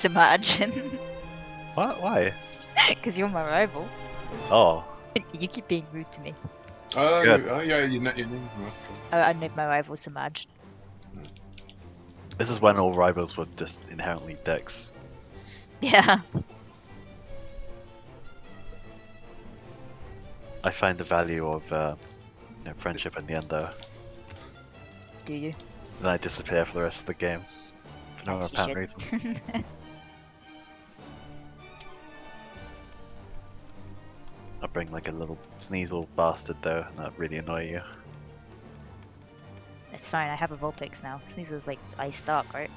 imagine. What? Why? Because you're my rival. Oh. You keep being rude to me. Oh, Good. yeah, you named him. I made my rival Samaj. This is when all rivals were just inherently dicks. Yeah. I find the value of friendship in the end though. Do you? Then I disappear for the rest of the game. For no As you apparent should. reason. I bring like a little sneasel bastard though, and that really annoy you. It's fine, I have a Vulpix now. Sneasel's like Ice Dark, right?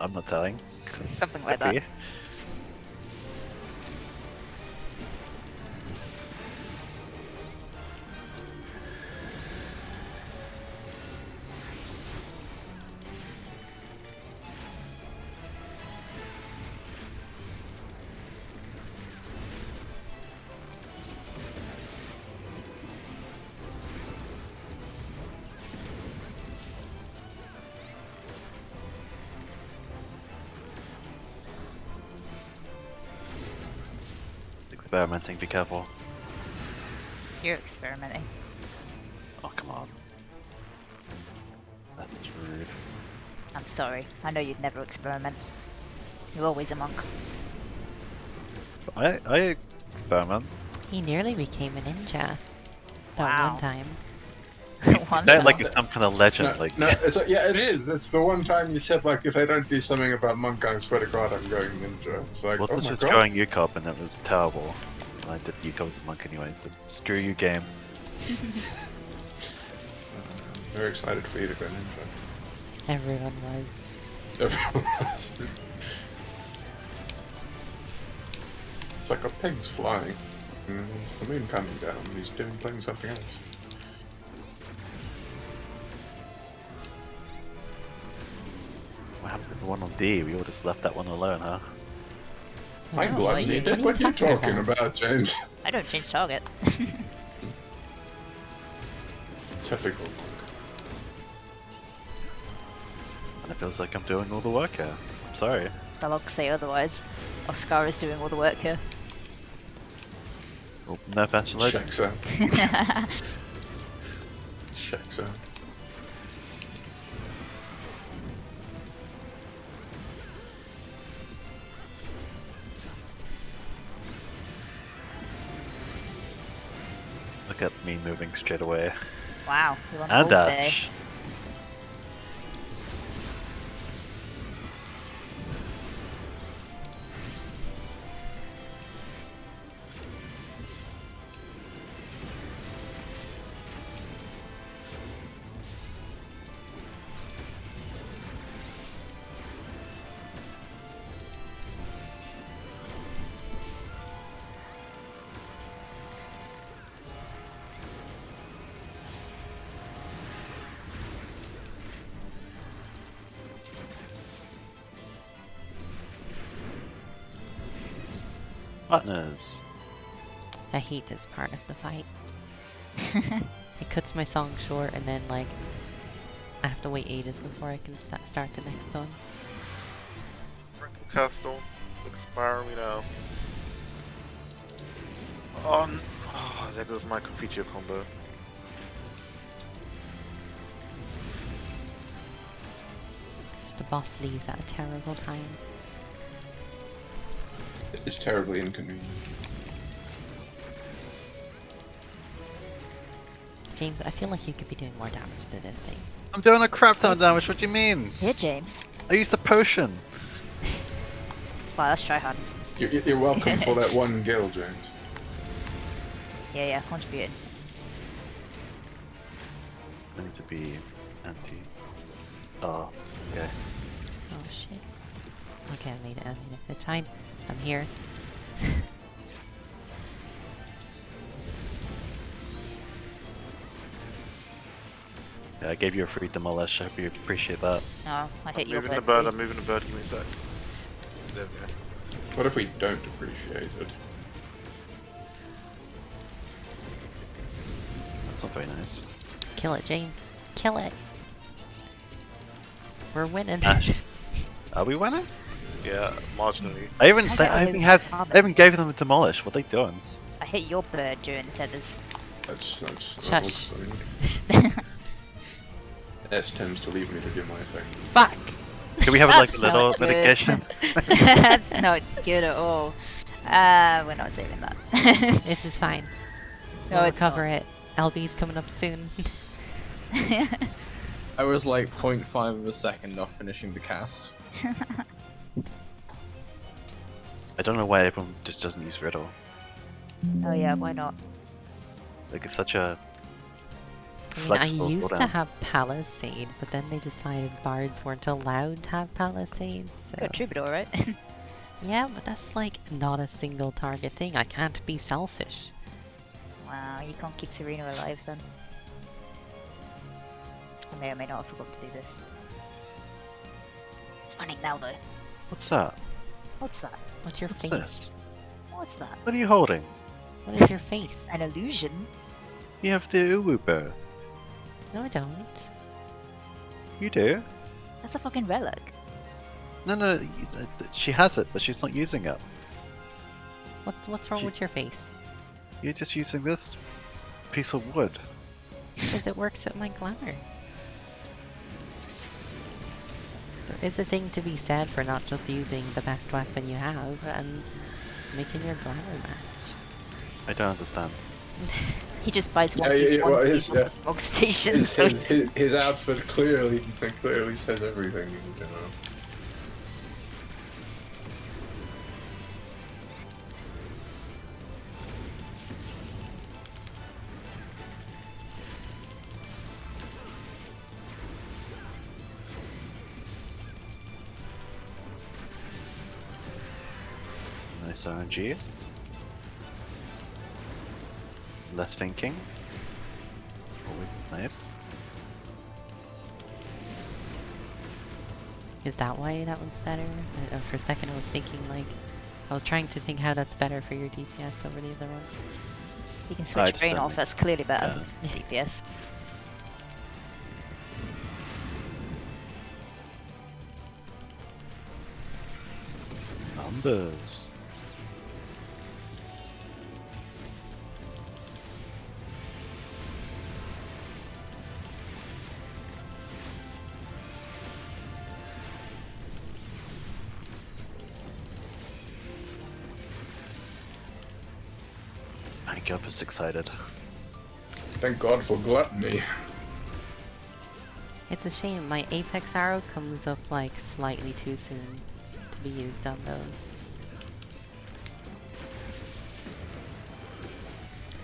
I'm not telling. Something like Could that. be. Experimenting, be careful. You're experimenting. Oh, come on. That's rude. I'm sorry. I know you'd never experiment. You're always a monk. I experiment. He nearly became a ninja. That Wow. one time. One That time. like it's some kind of legend. Like No, it's yeah, it is. It's the one time you said like, if I don't do something about monk, I swear to God, I'm going ninja. It's like, well, oh this my was God. throwing UCOP and it was terrible. And I did UCOP as a monk anyway, so screw you, game. I'm very excited for you to go ninja. Everyone was. Everyone was. It's like a pig's flying. And it's the moon coming down. And he's playing something else. What happened to the one on D? We all just left that one alone, huh? I Oh, blood needed. What are you talking about, James? I don't change target. Typical. And it feels like I'm doing all the work here. I'm sorry. The logs say otherwise. Oscar is doing all the work here. Well, no faster load. Checks out. Checks out. Look at me moving straight away. Wow, you're on the And hold there. dash. Partners. I hate this part of the fight. It cuts my song short and then like I have to wait ages before I can start the next one. Castle, expire me now. Oh, there goes my feature combo. The boss leaves at a terrible time. It's terribly inconvenient. James, I feel like you could be doing more damage to this thing. I'm doing a crap ton of damage, what do you mean? Yeah, James. I used a potion. Wow, let's try hard. You're welcome for that one gil, James. Yeah, contributing. I need to be anti. Oh, okay. Oh shit. Okay, I made it. It's fine. I'm here. Yeah, I gave you a free demolish. I hope you appreciate that. No, I hit your Moving the bird. bird, I'm moving the bird, give me a sec. There we go. What if we don't appreciate it? That's not very nice. Kill it, James. Kill it. We're winning. Ash. Are we winning? Yeah, marginally. I even, I I get even those had, comments. I even gave them a demolish. What are they doing? I hit your bird during the tethers. That's Shush. S tends to leave me to do my thing. Fuck! Can we have like a That's little not good. mitigation? That's not good at all. We're not saving that. This is fine. No, We'll it's recover it. LB's coming up soon. I was like 0.5 of a second off finishing the cast. I don't know why everyone just doesn't use Riddle. Oh yeah, why not? Like it's such a I mean, I flexible used to cooldown. have Palisade, but then they decided bards weren't allowed to have Palisade, so... Got Troubadour, right? Yeah, but that's like not a single target thing. I can't be selfish. Wow, you can't keep Serena alive then. I may or may not have forgot to do this. It's running now though. What's that? What's that? What's your What's face? this? What's that? What are you holding? What is your face? An illusion? You have the Uwu bow. No, I don't. You do? That's a fucking relic. No, no, she has it, but she's not using it. What's wrong She- with your face? You're just using this piece of wood. Because it works with my glamour. There is a thing to be said for not just using the best weapon you have and making your glamour match. I don't understand. He just buys one Yeah, piece yeah, one well, piece his, on the Prog station. His, so his outfit clearly says everything, you know. Nice RNG. Less thinking. Oh, it's nice. Is that why that one's better? For a second I was thinking like... I was trying to think how that's better for your DPS over the other one. you can I switch just brain don't off, think- that's clearly better Yeah. than DPS. Numbers. My gut is excited. Thank God for gluttony. It's a shame, my Apex arrow comes up like slightly too soon to be used on those.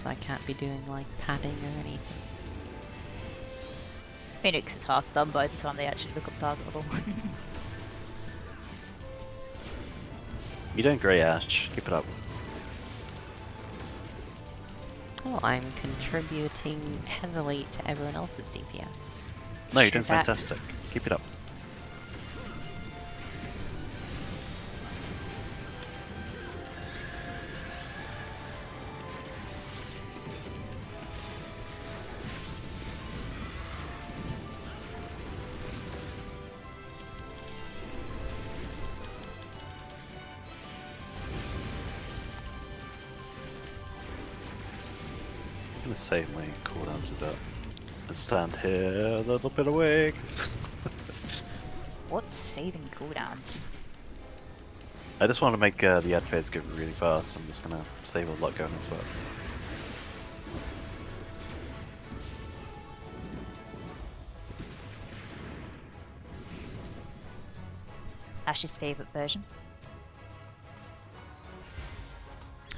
So I can't be doing like padding or anything. Phoenix is half done by the time they actually look up targetable. You're doing great, Ash. Keep it up. Well, I'm contributing heavily to everyone else's DPS. No, you're True doing fact. fantastic. Keep it up. I'm gonna save my cooldowns a bit. And stand here a little bit away, 'cause What's saving cooldowns? I just want to make the ad phase go really fast. I'm just gonna save a lot going into it. Ash's favourite version.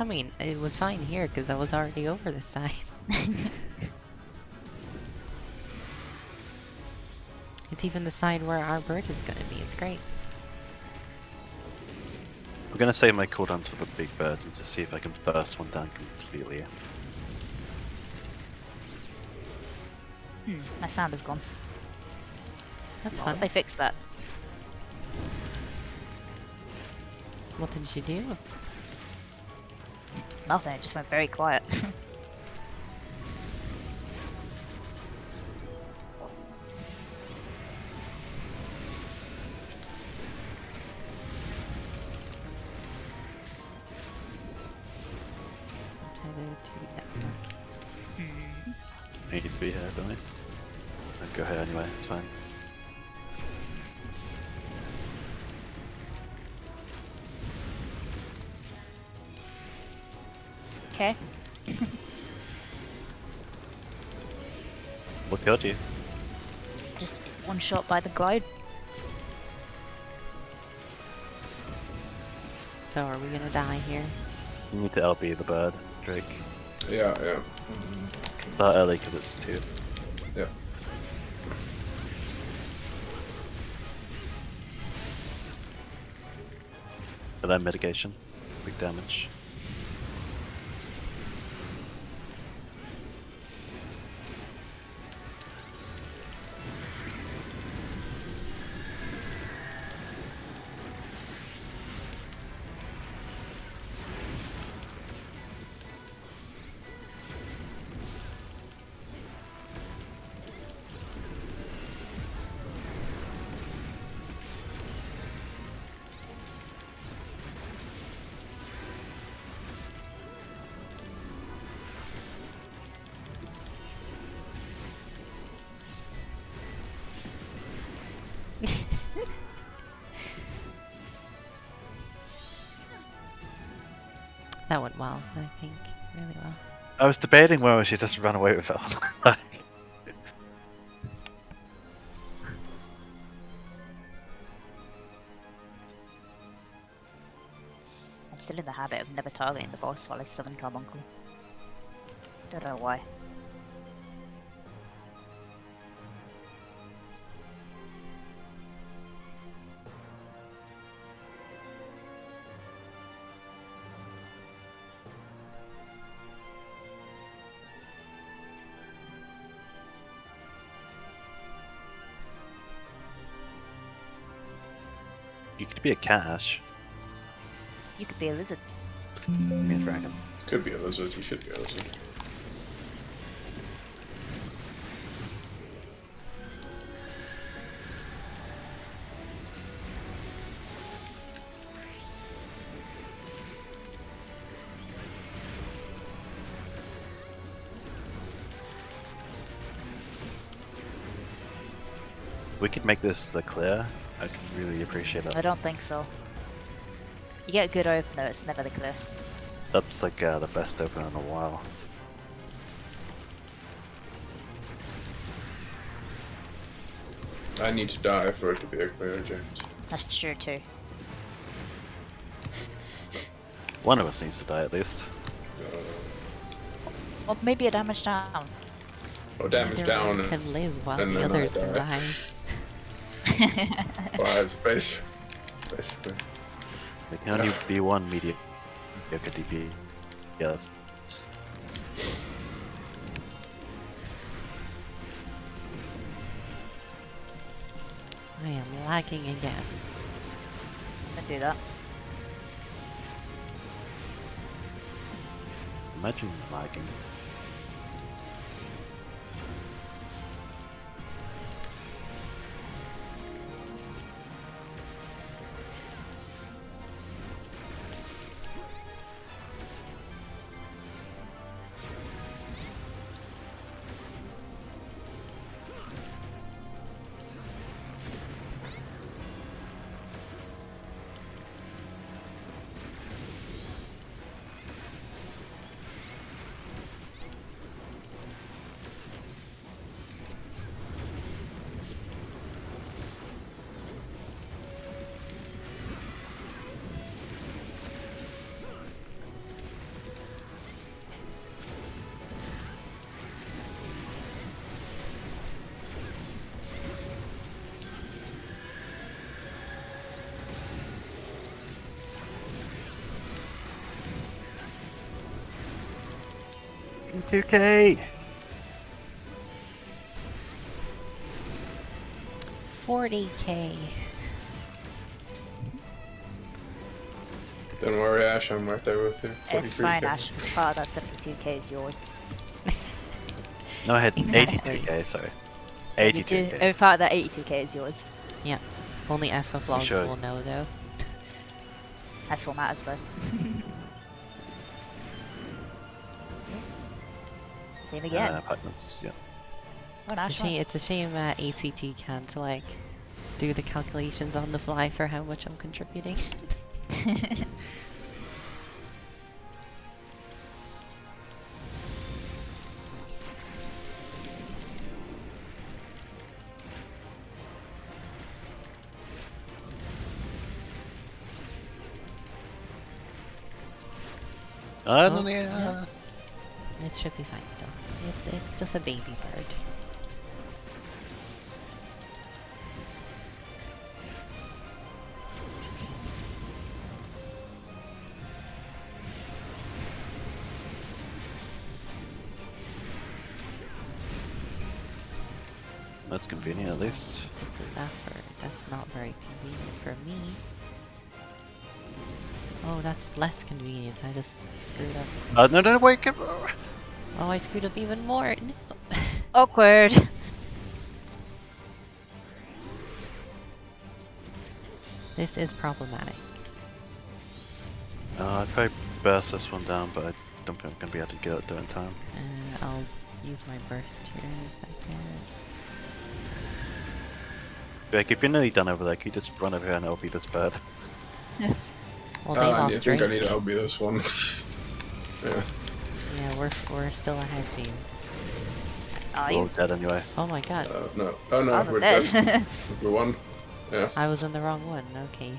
I mean, it was fine here because I was already over this side. It's even the side where our bird is gonna be, it's great. I'm gonna save my cooldowns for the big birds and just see if I can burst one down completely. My sound is gone. That's Oh, fun. they fixed that. What did you do? Nothing, it just went very quiet. be here, don't we? I'll go here anyway, it's fine. Okay. What killed you? Just one shot by the glide. So are we gonna die here? You need to LB the bird, Drake. Yeah, yeah. Start early because it's 2. Yeah. But then mitigation. Big damage. That went well, I think. Really well. I was debating whether she just ran away with it or not. I'm still in the habit of never targeting the boss while I summon Carbuncle. Don't know why. You could be a cash. You could be a lizard. Be a dragon. Could be a lizard, you should be a lizard. We could make this clear. I could really appreciate I that. don't think so. You get a good opener, it's never the clear. That's like the best opener in a while. I need to die for it to be a clear, James. That's true too. One of us needs to die at least. Or maybe a damage down. Or damage Neither down one can live while and the then I others die. die. Well, it's basically. There can only be one mediocre DP. Yes. I am lagging again. Don't do that. Imagine lagging. $2K! 40k. Don't worry, Ash, I'm right there with you. It's fine, 43K. Ash, because part of that 72k is yours. No, I had Exactly. 82k, sorry. You do- 82k. part of that 82k is yours. Only FFXIV sure? will know though. That's what matters though. Same again. Patmans, yeah. Oh, nice one. It's a shame ACT can't like do the calculations on the fly for how much I'm contributing. Oh, Oh, yeah. yeah. It should be fine still. It's just a baby bird. That's convenient at least. So that's not very convenient for me. Oh, that's less convenient. I just screwed up. No, wait, give. Oh, I screwed up even more. No. Awkward. This is problematic. I'd probably burst this one down, but I don't think I'm gonna be able to get it done in time. I'll use my burst here in a second. Like, if you're nearly done over there, can you just run over here and it'll be this bird? Well, they I lost think I range. need to help you this one. Yeah. Yeah, we're still ahead, team. Are We're all you? dead anyway. Oh my god, No. Oh no, I we're wasn't dead. dead. We won. Yeah. I was on the wrong one. Okay.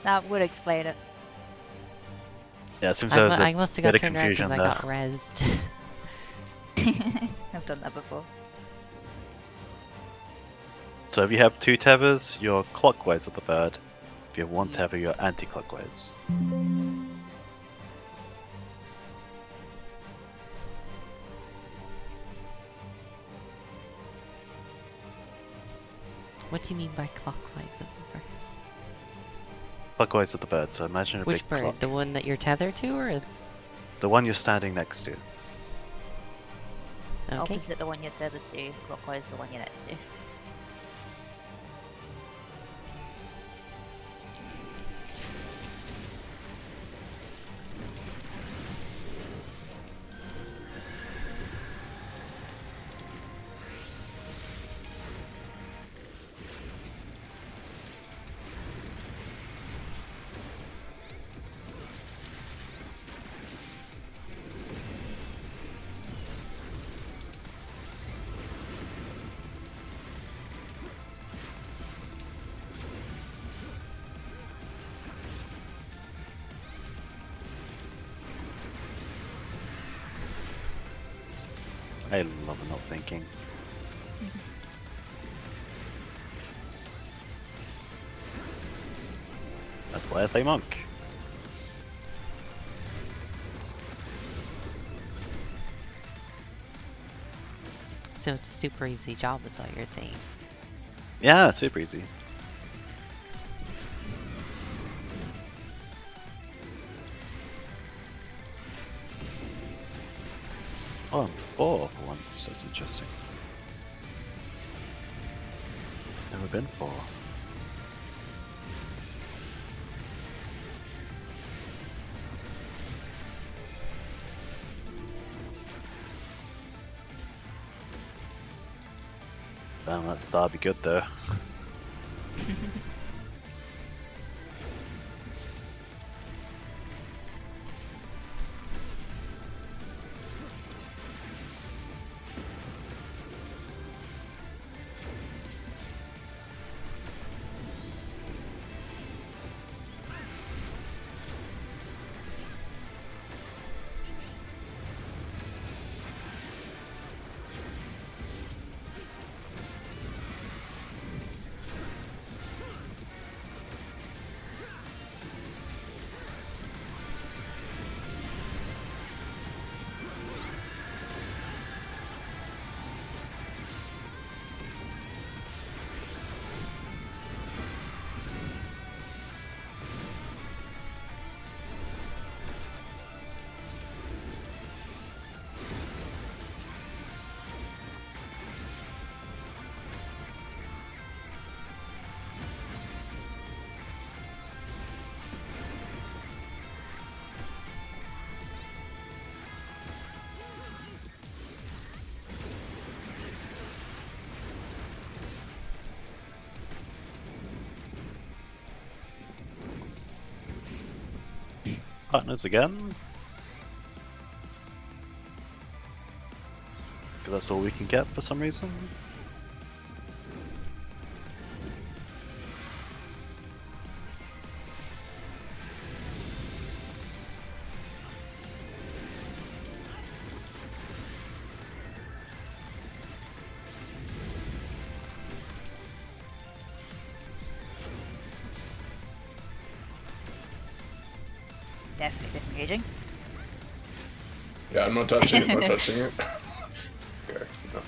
That would explain it. Yeah, it seems there was I a must have bit got of turned around because confusion I there. got rezzed. I've done that before. So if you have 2 tethers, you're clockwise of the bird. If you have 1 tether, Yes. you're anti-clockwise. What do you mean by clockwise of the bird? Clockwise of the bird, so imagine a Which big bird? clock. The one that you're tethered to, or? The one you're standing next to. Okay. Opposite the one you're tethered to, clockwise the one you're next to. I love not thinking. That's why I play monk. So it's a super easy job, is what you're saying. Yeah, super easy. Oh, I'm 4 for once. That's interesting. Never been 4. Damn, that'd be good though. Partners again. Because that's all we can get for some reason. Definitely disengaging. Yeah, I'm not touching it, not touching it. Okay, no.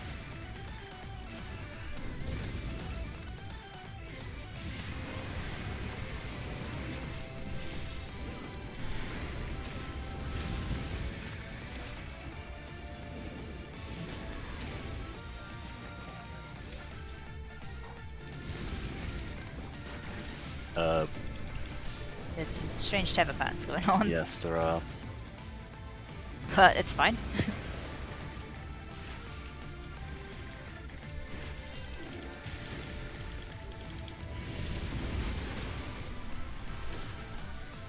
There's some strange tether patterns going on, Yes, there are. but it's fine.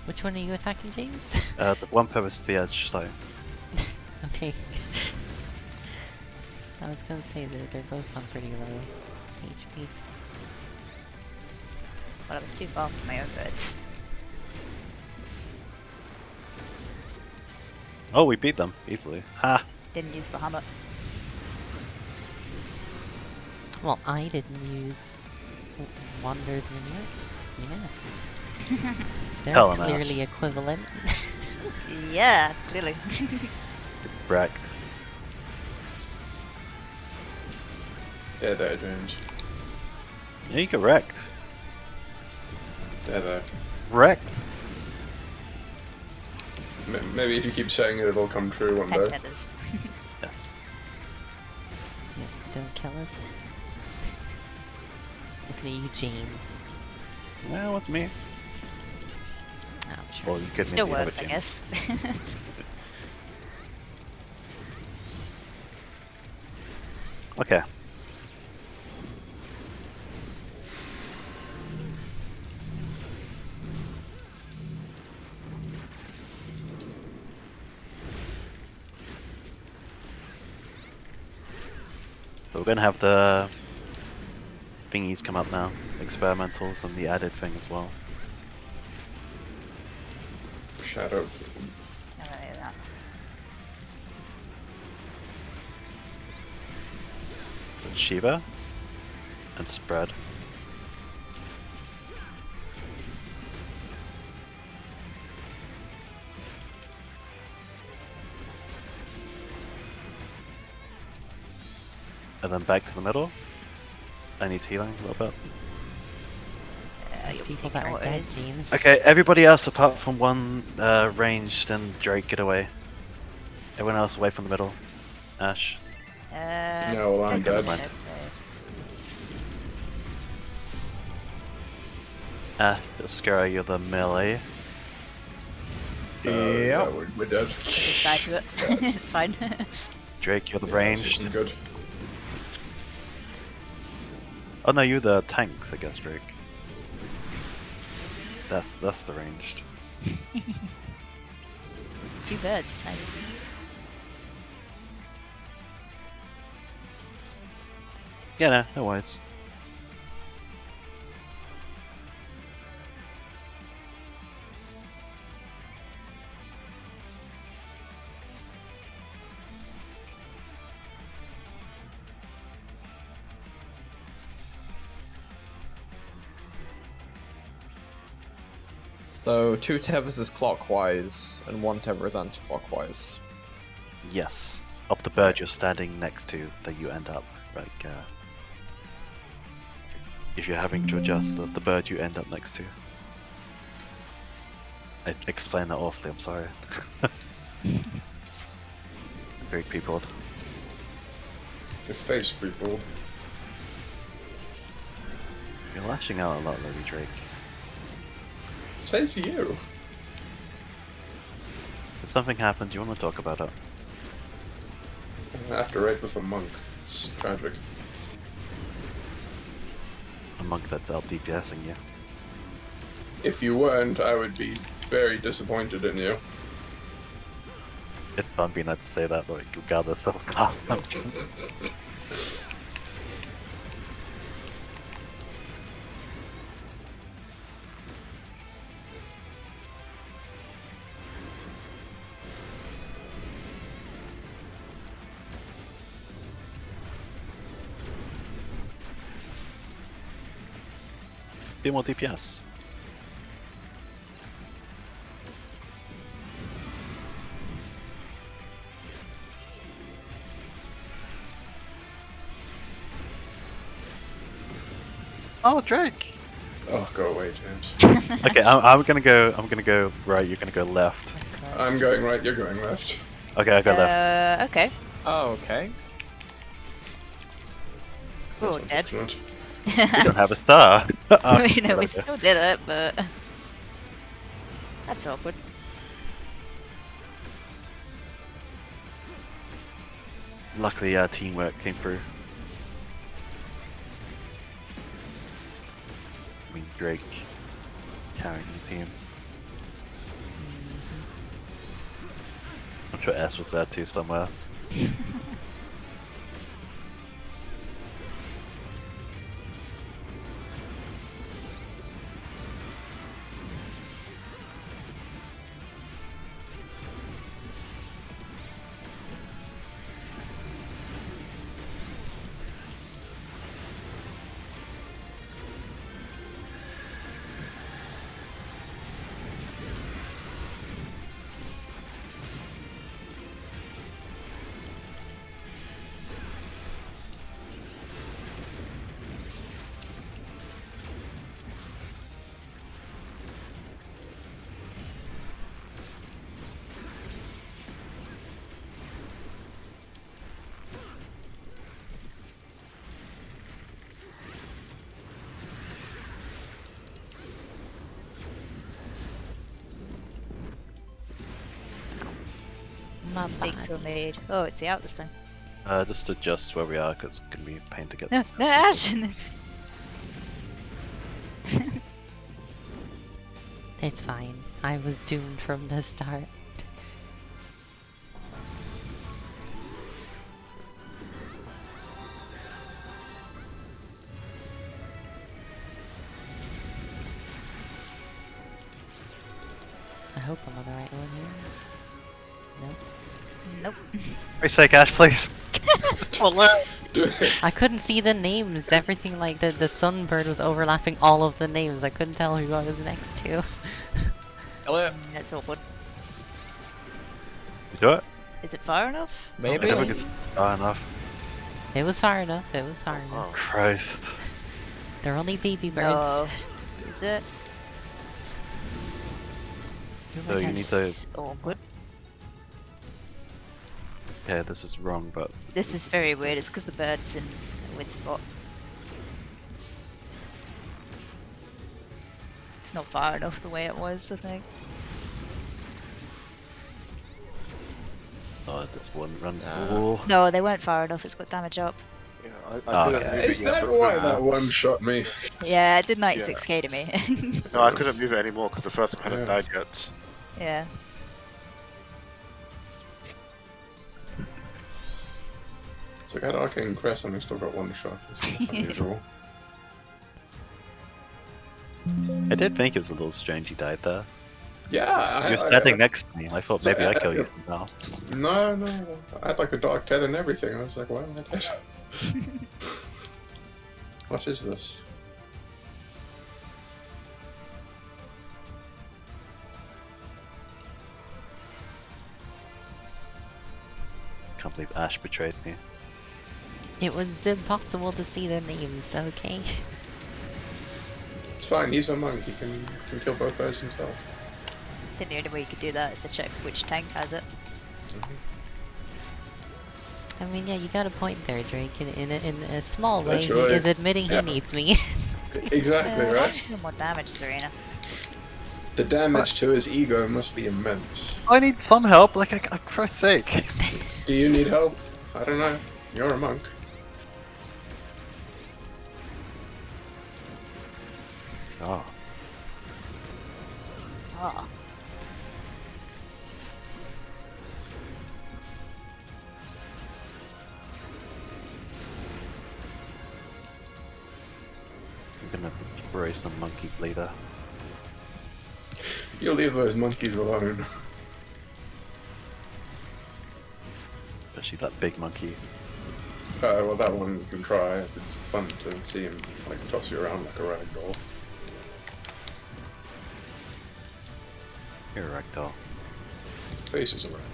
Which one are you attacking, James? The one furthest to the edge, so. Okay. I was gonna say that they're both on pretty low HP. Well, I was too far from my own birds. Oh, we beat them easily. Ha! Didn't use Bahamut. Well, I didn't use Wander's Vineyard. Yeah. They're Hell no. clearly equivalent. Yeah, clearly. Wreck. They're there, James. Yeah, you can wreck. They're there. Wreck. Maybe if you keep saying it, it'll come true one 10 day. tethers. Yes. Yes, don't kill us. Look at you, James. Well, it's me. Oh, sure. Well, you could Still maybe have works, it, I James. guess. Okay. So we're gonna have the thingies come up now, experimentals and the added thing as well. Shadow. No, no, no. And Shiva and spread. And then back to the middle. I need healing a little bit. You'll be People taking that are dead, orders. James. Okay, everybody else apart from one ranged and Drake, get away. Everyone else away from the middle. Ash. No, well, I'm Drake's dead. dead, so- Ash, Skara, you're the melee. Yeah, we're dead. Just die to it. It's fine. Drake, you're the Yeah, this ranged. isn't good. Oh no, you're the tanks, I guess, Drake. That's the ranged. 2 birds, nice. Yeah, no worries. So 2 tethers is clockwise and 1 tether is anti-clockwise. Yes. Of the bird you're standing next to, that you end up, like, if you're having to adjust the bird you end up next to. I explained that awfully, I'm sorry. Very peopled. Your face people. You're lashing out a lot, Lady Drake. Says you. If something happened, do you want to talk about it? I have to raid with a monk. It's tragic. A monk that's out DPSing you. If you weren't, I would be very disappointed in you. It's fun being able to say that, like, regardless of how. Be more DPS. Oh, Drake! Oh, go away, James. Okay, I'm gonna go. I'm gonna go right. You're gonna go left. I'm going right, you're going left. Okay, I go left. Okay. Oh, okay. That's Oh, dead. unfortunate. We don't have a star. Oh, You know, we okay. still did it, but that's awkward. Luckily, teamwork came through. I mean, Drake carrying the team. I'm sure S was there too somewhere. Not Mistakes bad. were made. Oh, it's the out this time. Just adjust where we are, because it's gonna be a pain to get. No, no, Ash! It's fine. I was doomed from the start. I hope I'm on the right one here. Nope. Nope. For your sake, Ash, please. I couldn't see the names. Everything like the sunbird was overlapping all of the names. I couldn't tell who I was next to. Elliot, That's awkward. You do it? Is it far enough? I maybe? never gets far enough. It was far enough. It was far enough. Oh, Christ. They're only baby birds. No. Is it? So you need to. That's awkward. Yeah, this is wrong, but. This is very weird. It's because the bird's in a weird spot. It's not far enough the way it was, I think. Oh, it just wouldn't run. Nah. Oh. No, they weren't far enough. It's got damage up. yeah, Oh, I couldn't yeah. move it Is yet, that but why now- that one shot me? Yeah, it did 96k to me. No, I couldn't move it anymore because the first one hadn't Yeah. died yet. Yeah. It's like I had Arcane Crest and I still got one shot. That's unusual. I did think it was a little strange he died there. Yeah, He was standing next to me, and I thought maybe I'd kill you somehow. No, I had like the dark tether and everything. I was like, why am I dead? What is this? Can't believe Ash betrayed me. It was impossible to see the names, okay? It's fine, he's a monk, he can kill both birds himself. I think the only way you could do that is to check which tank has it. I mean, yeah, you got a point there, Drake. In a small way, That's he right. is admitting Yeah. he needs me. Exactly, Why right? don't you do more damage, Serena? The damage to his ego must be immense. I need some help, like, for Christ's sake. Do you need help? I don't know. You're a monk. Oh. Oh. worrisome monkeys later. You leave those monkeys alone. Especially that big monkey. Well, that one you can try. It's fun to see him like toss you around like a rag doll. You're a ragdoll. Face is a rag doll.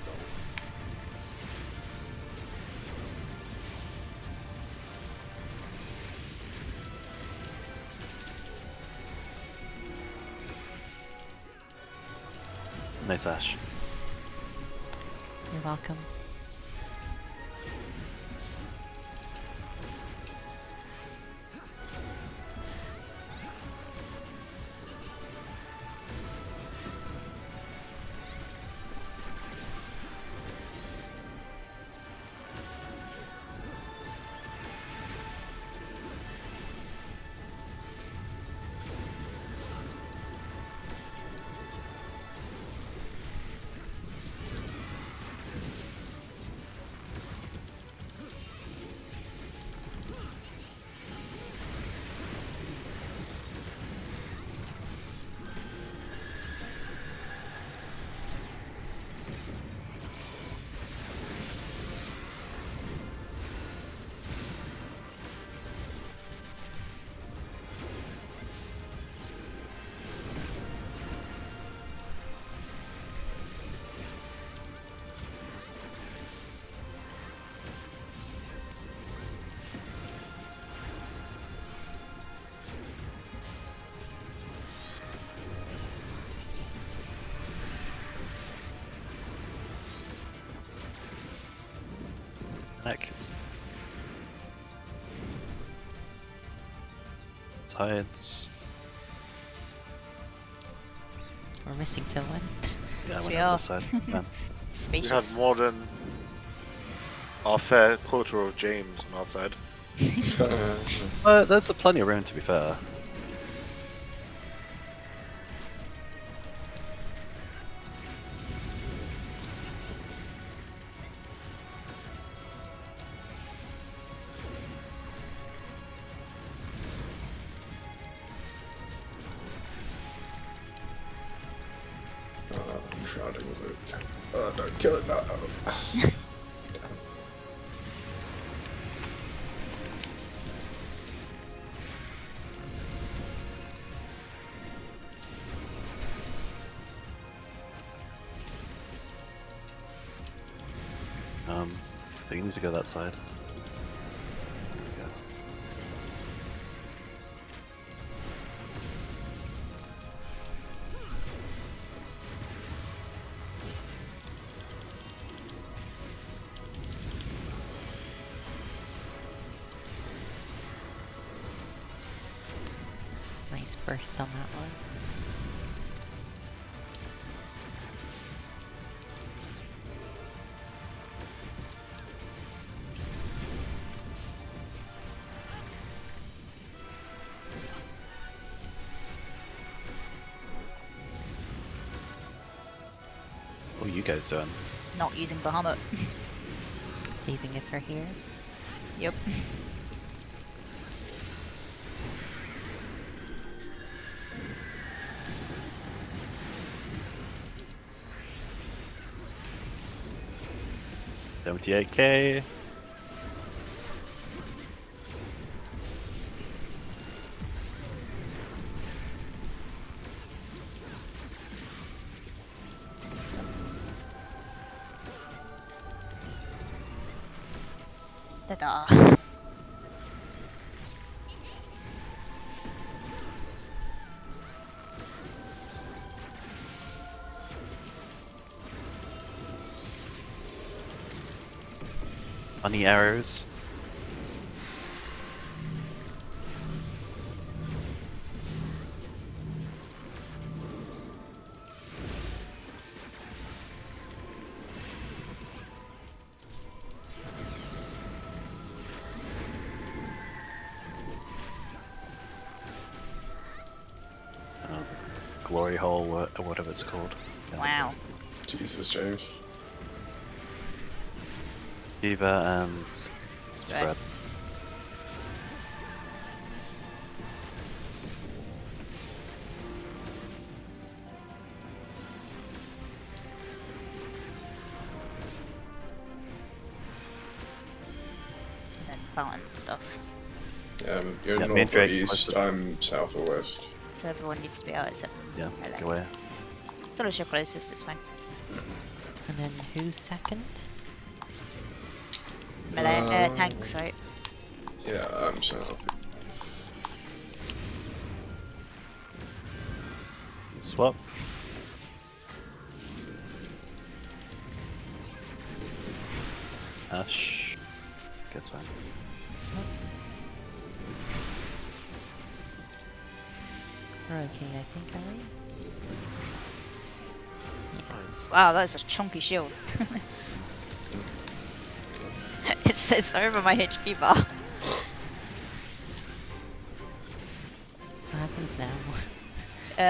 Nice Ash. You're welcome. Heck. Tides. We're missing someone. Yeah, Yes, I we went on are. this side. Man. We have Spacious. more than our fair quota of James on our side. There's plenty of room, to be fair. I'm shrouding with it. Don't kill it now. But you need to go that side. Yeah. Nice burst on that one. What are you guys doing? Not using Bahamut. Saving it for here. Yep. $78K. Ta-da. Funny arrows. Glory hole, or whatever it's called. Wow. Jesus, James. Diva and Spread. spread. fountain stuff. Yeah, you're Yeah, me and north or Drake east, closest. I'm south or west. So everyone needs to be out except Yeah, LA. go away. As long as you're closest, it's fine. And then who's second? Melee, tanks, right? Yeah, I'm south. Swap. Ash. Guess fine. We're okay, I think, are we? Wow, that's a chunky shield. it's over my HP bar. What happens now?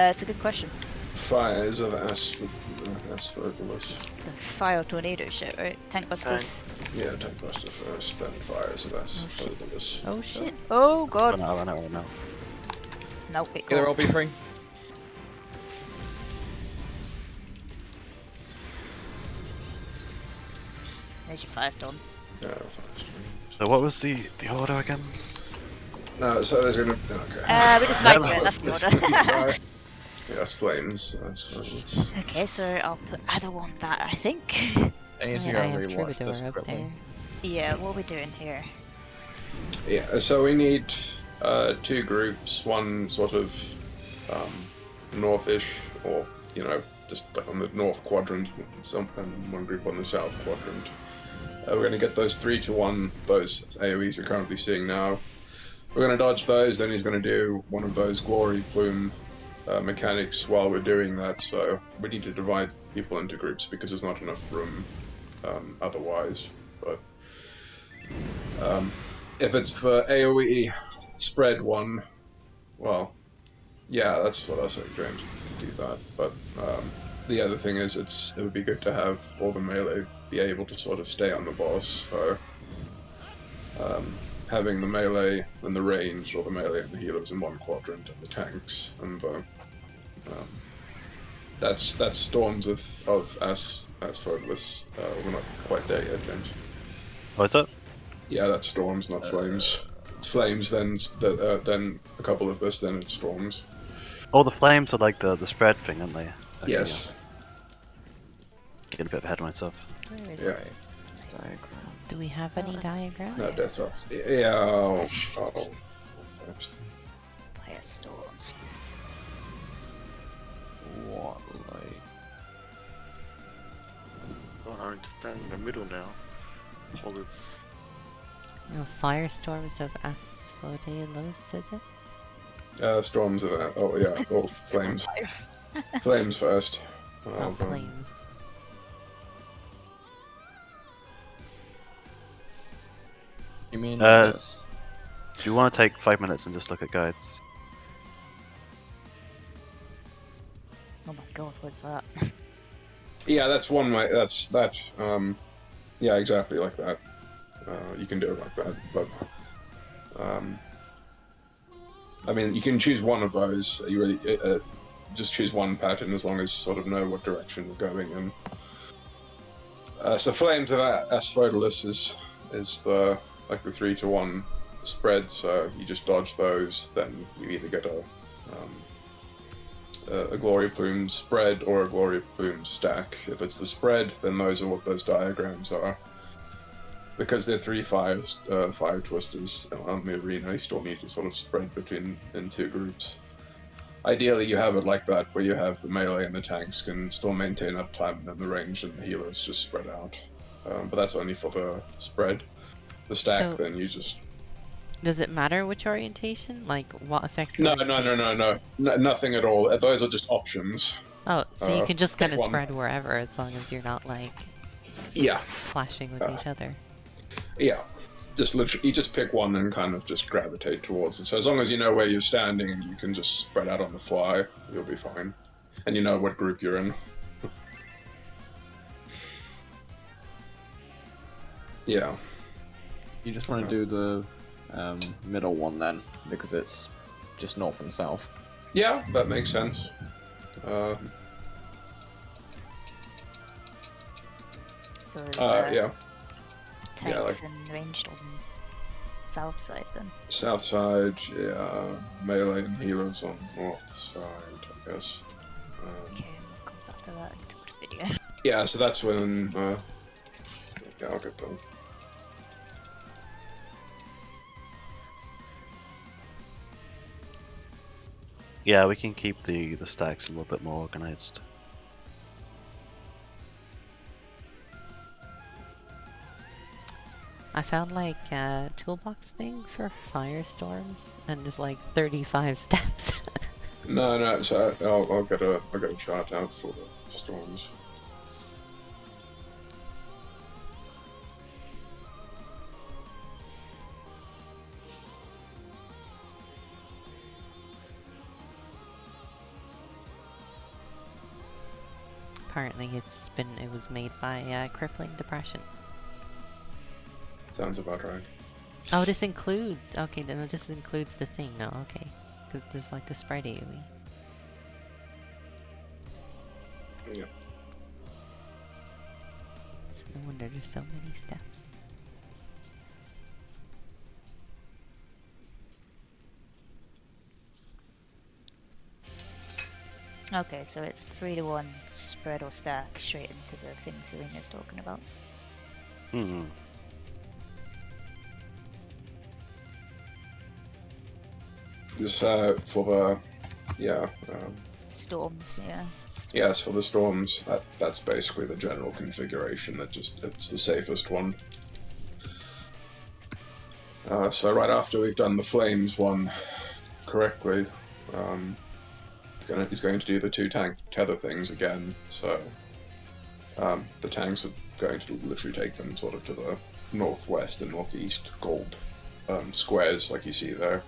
It's a good question. Fires of asphodulus. The fire tornado shit, right? Tank busters. Yeah, tank buster first, then fires of asphodulus. Oh shit. Oh god. Run out. No, wait. Either I'll be free. There's your firestorms. Yeah, fires. So what was the order again? No, so there's gonna. Okay. We just like it, that's the order. Yes, flames. Asphodulus. Okay, so I'll put Adder on that, I think. I need to I go have rewatch this Troubadour up quickly. there. Yeah, what are we doing here? Yeah, so we need two groups, one sort of northish, or just on the north quadrant, and one group on the south quadrant. We're going to get those 3-to-1, those AoEs we're currently seeing now. We're going to dodge those, then he's going to do one of those glory plume mechanics while we're doing that, so we need to divide people into groups because there's not enough room otherwise. But if it's the AoE spread one, well, yeah, that's what I was saying, James, do that. But the other thing is, it would be good to have all the melee be able to sort of stay on the boss, so having the melee and the range, or the melee and the healers in one quadrant, and the tanks, and the that's storms of asphodulus. We're not quite there yet, James. What is it? Yeah, that's storms, not flames. It's flames, then then a couple of this, then it's storms. Oh, the flames are like the spread thing, aren't they? Okay, Yes. yeah. Getting a bit ahead of myself. Where is Yeah. it? Diagram. Do we have any diagrams? No, death drop. Yeah. Oh. Oops. Firestorms. What, like... Oh, I understand in the middle now. All this. No, firestorms of asphodulus, is it? Storms of that. Oh yeah. Oh, flames. Flames first. Oh, flames. You mean Uh, this? Do you want to take 5 minutes and just look at guides? Oh my god, what's that? Yeah, that's one way. That's that. Yeah, exactly like that. You can do it like that, but I mean, you can choose one of those. You really just choose one pattern as long as you sort of know what direction you're going in. So flames of asphodulus is the 3-to-1 spread. So you just dodge those, then you either get a glory plume spread or a glory plume stack. If it's the spread, then those are what those diagrams are. Because they're 3 fire twisters on the arena, you still need to sort of spread in two groups. Ideally, you have it like that, where you have the melee and the tanks can still maintain uptime, and then the range and the healers just spread out. But that's only for the spread. The stack, So- then you just... Does it matter which orientation? Like, what affects No, orientation? nothing at all. Those are just options. Oh, so you can just kind pick of one. spread wherever, as long as you're not, like, Yeah, clashing with each other. yeah. Just literally, you just pick one and kind of just gravitate towards it. So as long as you know where you're standing and you can just spread out on the fly, you'll be fine. And you know what group you're in. Yeah. You just want to do the middle one then, because it's just north and south. Yeah, that makes sense. So there's Yeah. tanks like- and ranged on south side then? South side, yeah, melee and healers on north side, I guess. Okay, what comes after that into this video? Yeah, so that's when. Yeah, I'll get them. Yeah, we can keep the stacks a little bit more organized. I found like a toolbox thing for firestorms, and there's like 35 steps. No, so I'll get a chart out for the storms. Apparently, it was made by crippling depression. Sounds about right. Oh, this includes. Okay, then this includes the thing. No, okay, because there's like the spread AoE. Yeah. No wonder there's so many steps. Okay, so it's 3-to-1 spread or stack straight into the thing Serena's talking about. Hmm. Just for the Storms, yeah. yes, for the storms. That's basically the general configuration. It's the safest one. So right after we've done the flames one correctly, he's going to do the 2 tank tether things again. So the tanks are going to literally take them sort of to the northwest and northeast gold squares like you see there.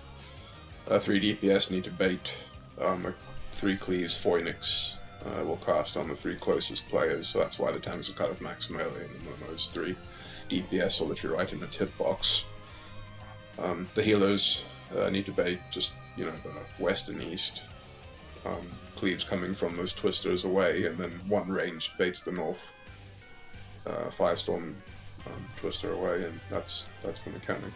3 DPS need to bait 3 cleaves Phoenix will cast on the 3 closest players, so that's why the tanks are kind of max melee, and then those 3 DPS are literally right in its hitbox. The healers need to bait just, the west and east. Cleaves coming from those twisters away, and then 1 ranged baits the north 5-storm twister away, and that's the mechanic.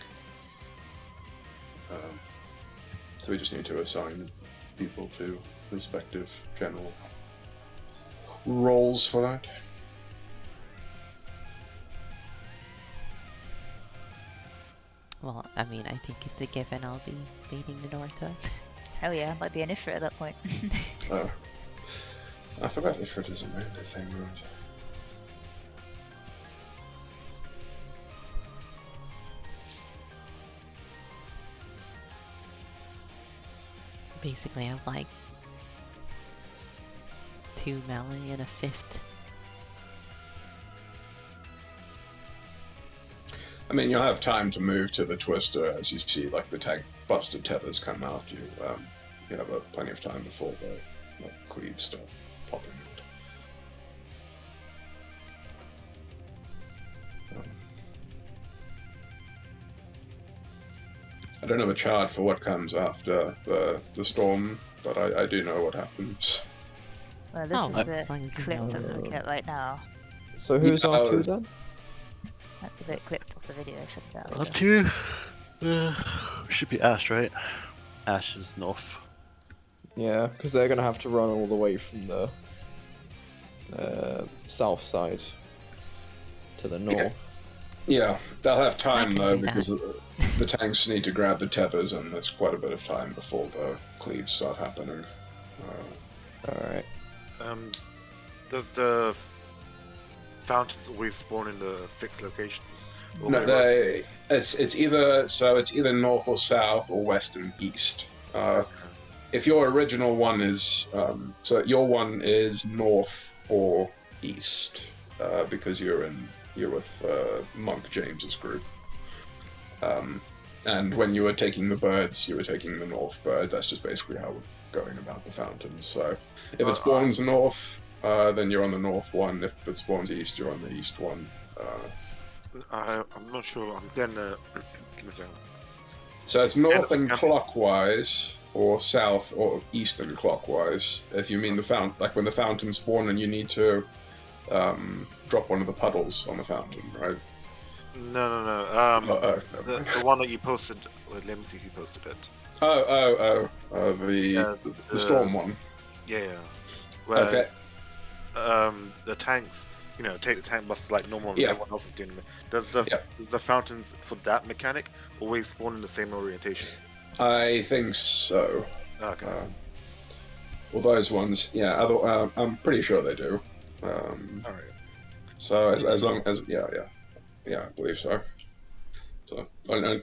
So we just need to assign people to respective general roles for that. Well, I mean, I think it's a given I'll be baiting the north. Hell yeah, might be an Ifrit at that point. I forgot Ifrit isn't really the thing, right? Basically, I have like 2 melee and a 5th. I mean, you'll have time to move to the twister as you see, like, the tank busted tethers come out. You have plenty of time before the cleaves start popping out. I don't have a chart for what comes after the storm, but I do know what happens. Well, this is as the long as you clip know. that I'm looking at right now. So who's Yeah, R2 then? That's the bit clipped off the video for that. R2 should be Ash, right? Ash is north. Yeah, because they're gonna have to run all the way from the south side to the north. Yeah, they'll have time can though, do that. because the tanks need to grab the tethers, and there's quite a bit of time before the cleaves start happening. Alright. Does the fountains always spawn in the fixed locations? Or No, wherever- it's either north or south or west and east. If your original one is so your one is north or east, because you're with Monk James's group. And when you were taking the birds, you were taking the north bird. That's just basically how we're going about the fountains. So if it spawns north, then you're on the north one. If it spawns east, you're on the east one. I'm not sure. I'm getting give me a second. So it's north and Yeah. clockwise, or south or east and clockwise. If you mean like when the fountains spawn and you need to drop one of the puddles on the fountain, right? No. Never The mind. the one that you posted. Wait, let me see if you posted it. The Yeah, the storm one. Yeah. Where Okay. the tanks, take the tank busters like normal and Yeah. everyone else is doing it. Does Yeah. the fountains for that mechanic always spawn in the same orientation? I think so. Okay. Well, those ones, yeah. I'm pretty sure they do. All right. So as long as I believe so. So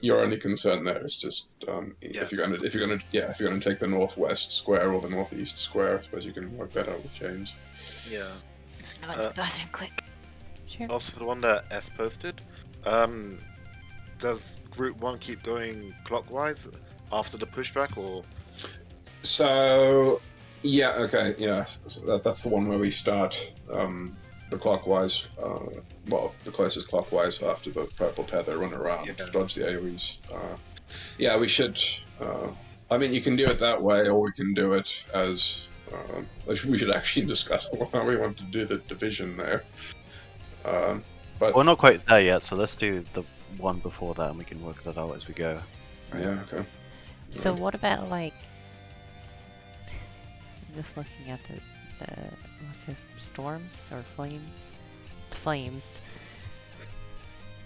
your only concern there is just Yeah. if you're gonna take the northwest square or the northeast square, I suppose you can work that out with chains. Yeah. Just gonna go to the bathroom quick. Sure. Also, for the one that S posted, does Group 1 keep going clockwise after the pushback, or? So yeah, okay, yeah. So that's the one where we start the clockwise. The closest clockwise after the purple tether, run around, Yeah. dodge the AoEs. Yeah, we should. I mean, you can do it that way, or we can do it as. We should actually discuss how we want to do the division there. But We're not quite there yet, so let's do the one before that, and we can work that out as we go. yeah, okay. So what about like? I'm just looking at the what's it, storms or flames? It's flames.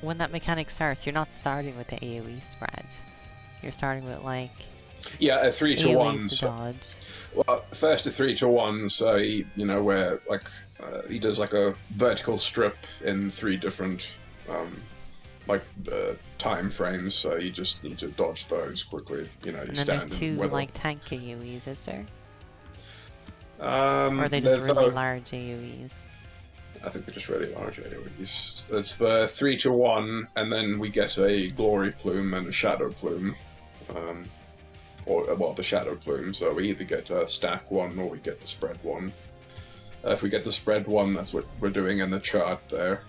When that mechanic starts, you're not starting with the AoE spread. You're starting with like Yeah, a 3 to 1. AoEs to dodge. Well, first a 3 to 1, so where like he does like a vertical strip in 3 different time frames. So you just need to dodge those quickly. You And then stand there's and two weather. like tank AoEs, is there? Or Um, are they just there's really a- large AoEs? I think they're just really large AoEs. It's the 3 to 1, and then we get a glory plume and a shadow plume. The shadow plume. So we either get a stack one or we get the spread one. If we get the spread one, that's what we're doing in the chart there.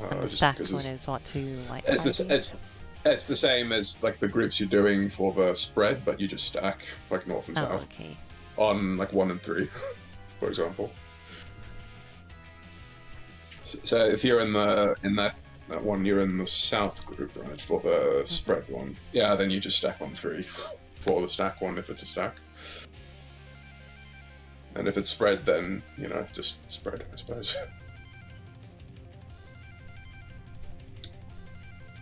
And the just stacked because one is what, two like it's parties? it's the same as like the groups you're doing for the spread, but you just stack like north and Oh, south okay. on like 1 and 3, for example. So if you're in that one, you're in the south group, right, for the spread one. Yeah, then you just stack on 3 for the stack one if it's a stack. And if it's spread, then just spread, I suppose.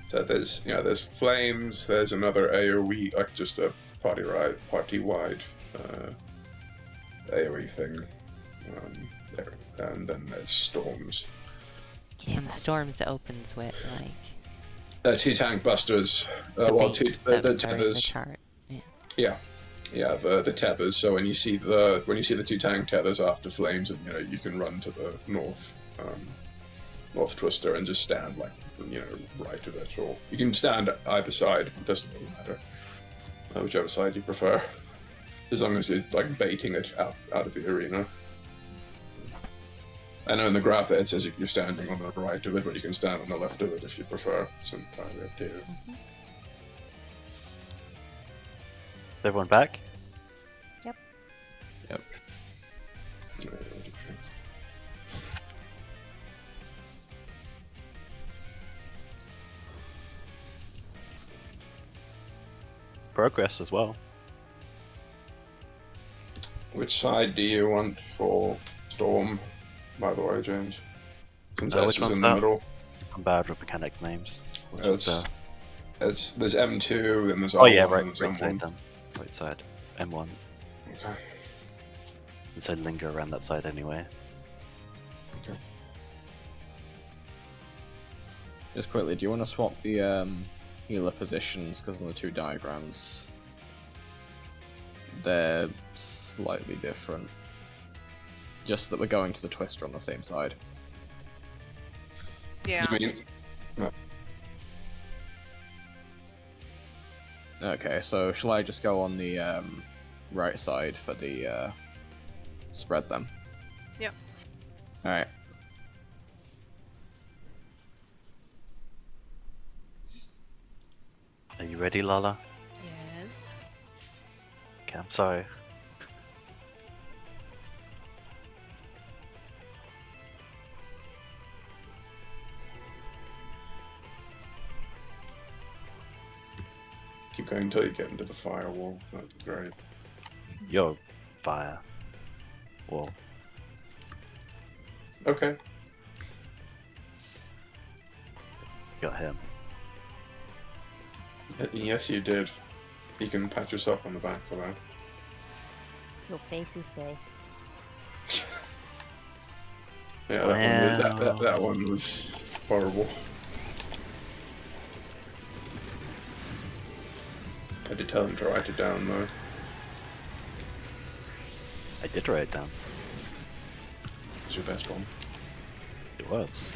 So there's flames. There's another AOE, like just a party-wide AOE thing. There, and then there's storms. And the storms it opens with like 2 tank busters. the Well, baits the that are in the tethers. chart. Yeah. Yeah, the tethers. So when you see the 2 tank tethers after flames, and you can run to the north twister and just stand like right of it, or you can stand either side. It doesn't really matter, whichever side you prefer, as long as you're like baiting it out of the arena. I know in the graph it says you're standing on the right of it, but you can stand on the left of it if you prefer. It's entirely up to you. Is everyone back? Yep. Progress as well. Which side do you want for Storm, by the way, James? Since Which S is one's in the that? middle. I'm bad with mechanics names. There's M2, then there's R1, Oh yeah, right. and there's Right M1. side then. Right side. M1. Okay. Since I linger around that side anyway. Okay. Just quickly, do you want to swap the healer positions? Because on the 2 diagrams, they're slightly different. Just that we're going to the twister on the same side. Yeah. You mean? Okay, so shall I just go on the right side for the spread then? Yep. Alright. Are you ready, Lala? Yes. Okay, I'm sorry. keep going until you get into the firewall. That'd be great. Your fire. Wall. Okay. Got him. Yes, you did. You can pat yourself on the back for that. Your face is day. Yeah, that one was horrible. I did tell him to write it down though. I did write it down. It's your best one. It was.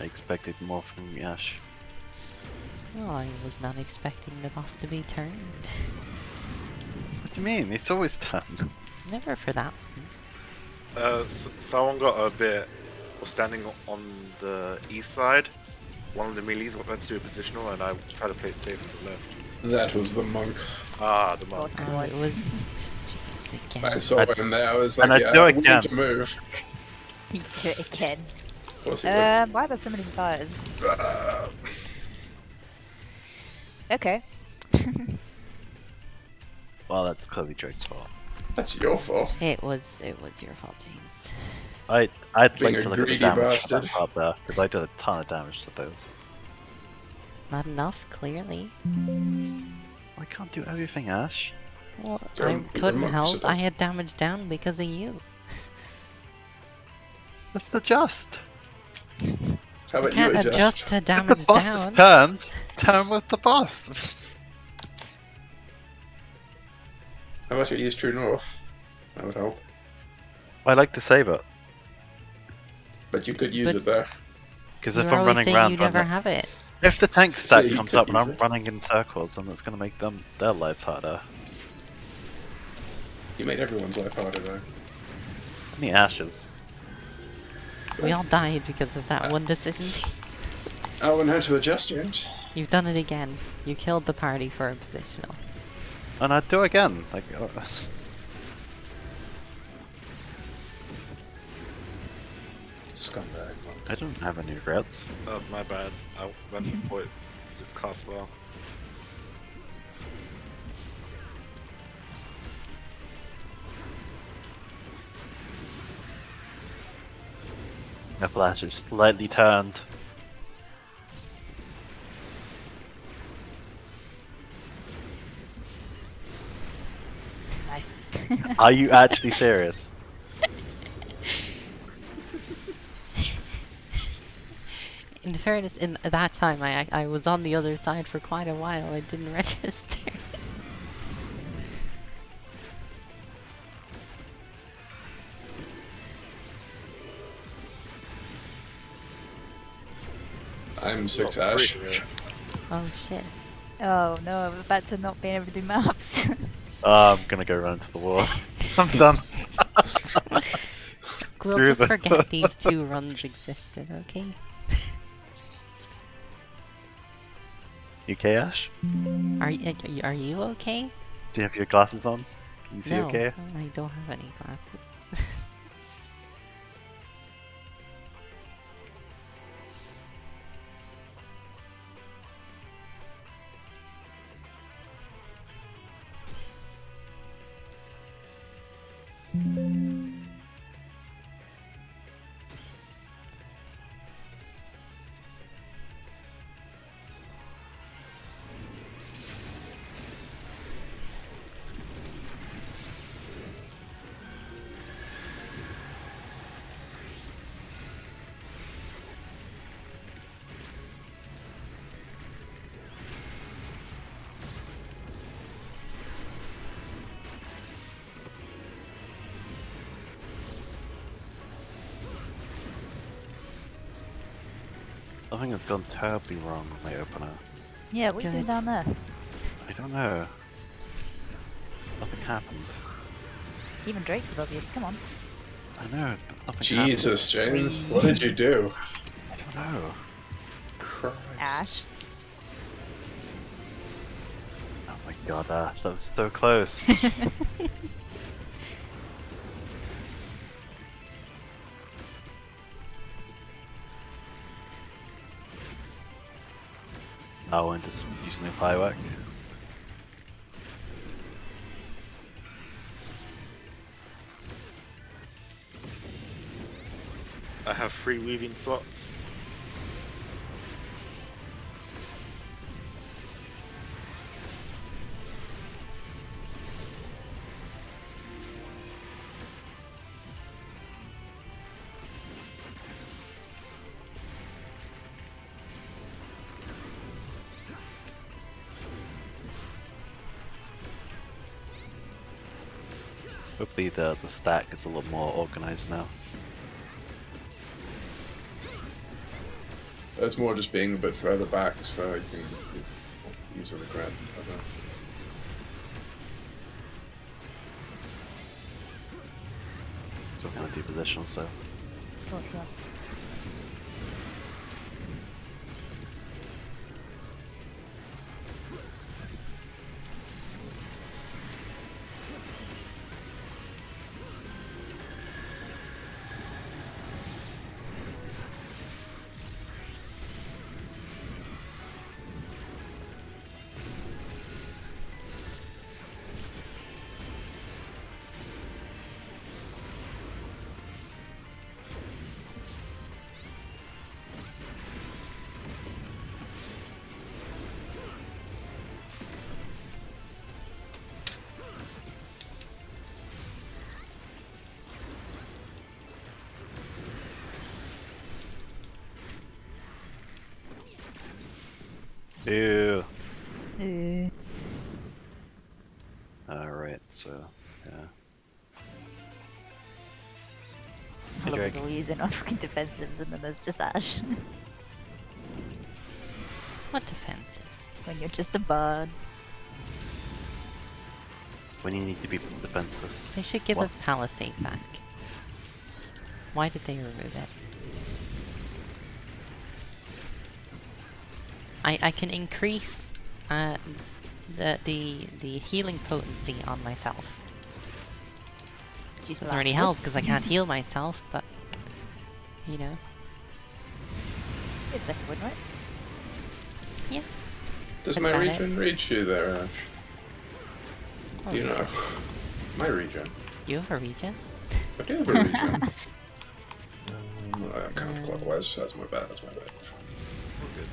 I expected more from Yash. Well, I was not expecting the boss to be turned. What do you mean? It's always turned. Never for that. Someone got a bit was standing on the east side. One of the melees went to do a positional, and I tried to play it safe on the left. That was the monk. Ah, the monk. Course it Oh, it was. was. Jeez, again. I saw him there. I was And like, I yeah, do we again. need to move. He do it again. Of course he would. Why are there so many fires? Okay. Well, that's clearly Drake's fault. That's your fault. It was your fault, James. I'd Being like a to look at the greedy damage bastard. for that part there, because I did a ton of damage to those. Not enough, clearly. I can't do everything, Ash. Well, You're- I you're couldn't not help. I supposed- had damage down because of you. Let's adjust. How I about you can't adjust? adjust to If the damage boss is down. turned, turn with the boss. How about you use True North? That would help. I like to save it, But you could use But- it there. because You're if I'm always running saying around, you never have it. if the tank So stack you comes could up and use I'm it. running in circles, then it's going to make their lives harder. You made everyone's life harder though. Any ashes? We all died because of that one decision. I'll learn how to adjust, James. You've done it again. You killed the party for a positional. And I'd do it again. Like, Scumbag. I don't have any regrets. That was my bad. I went before it's cast well. The flash is slightly turned. Nice. Are you actually serious? In fairness, in that time, I was on the other side for quite a while. I didn't register. I'm 6 Got Ash. three, yeah. Oh shit. Oh no, I'm about to not be able to do maps. I'm gonna go run to the wall. I'm done. We'll Screw just the- forget these two runs existed, okay? UK Ash? Are you okay? Do you have your glasses on? Can you see No, okay? I don't have any glasses. Something has gone terribly wrong with my opener. Yeah, what are you doing Good. down there? I don't know. Nothing happened. Even Drake's above you. Come on. I know, but nothing Jesus, James, what did you do? happened. I don't know. Christ. Ash. Oh my god, Ash, that was so close. Oh, and just using a firework. I have 3 weaving slots. Hopefully the stack is a little more organized now. That's more just being a bit further back, so you can easily grab other. So kind of depositional, so. Of course, yeah. Ew. Ooh. Alright, so, yeah. I love us Drake. all using our fucking defensives and then there's just Ash. What defensives? When you're just a bard. When you need to be defenseless. They should give What? us Palisade back. Why did they remove it? I can increase the healing potency on myself. Use Doesn't really help because I can't heal myself, but you know. Good second win, right? Yeah. Does That's my about it. regen reach you there, Ash? Oh, You know, my regen. You have a regen? I do have a regen. Counterclockwise, that's my bad, that's my bad. All good.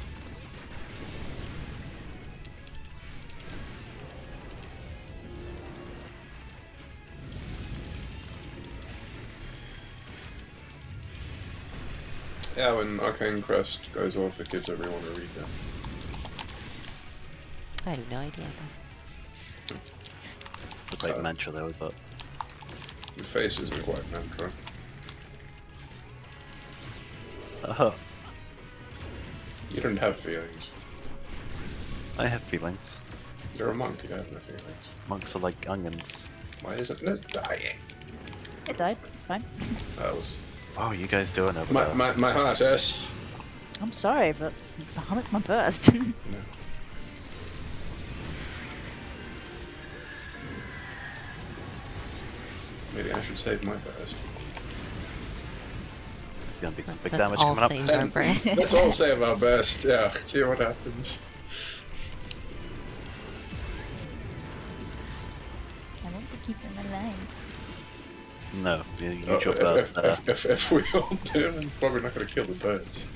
Yeah, when Arcane Crest goes off, it gives everyone a regen. I have no idea. It's like mantra though, is it? Your face isn't quite mantra. Oh, You don't have feelings. I have feelings. You're a monk, you have no feelings. Monks are like onions. Why isn't it dying? It died, it's fine. That was What are you guys doing over there? my heart, yes. I'm sorry, but it's my burst. No. Maybe I should save my burst. Gonna be some big Let's damage all coming up. save our breath. Let's all save our burst, yeah, see what happens. I want to keep them alive. No, you Oh, drop that if we all do, I'm probably not going to kill the birds.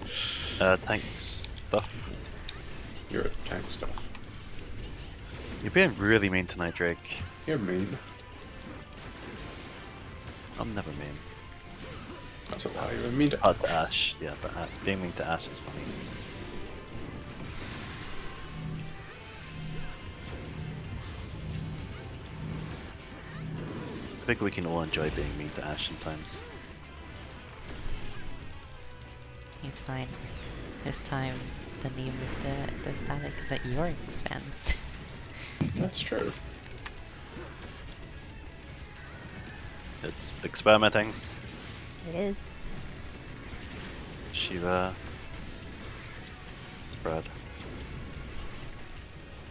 tank stuff. You're a tank stuff. You're being really mean tonight, Drake. You're mean. I'm never mean. That's a lie, you're mean to Oh, to Ash, yeah, but being mean to Ash is funny. I think we can all enjoy being mean to Ash sometimes. He's fine. This time, the name of the static is at your expense. That's true. It's experimenting. It is. Shiva. Spread.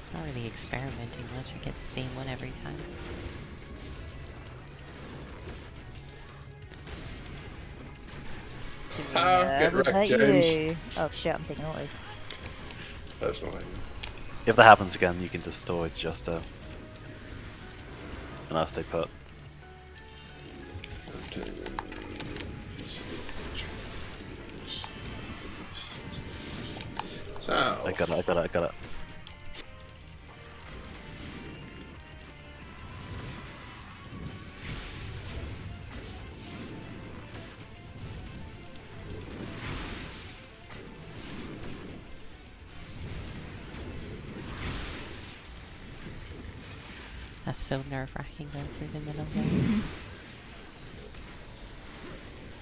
It's not really experimenting much. You get the same one every time. Get was wrecked, that James. you? Oh shit, I'm taking orders. That's not like If that happens again, you can just always just and I'll stay put. So, I got it. That's so nerve-wracking going through the middle there.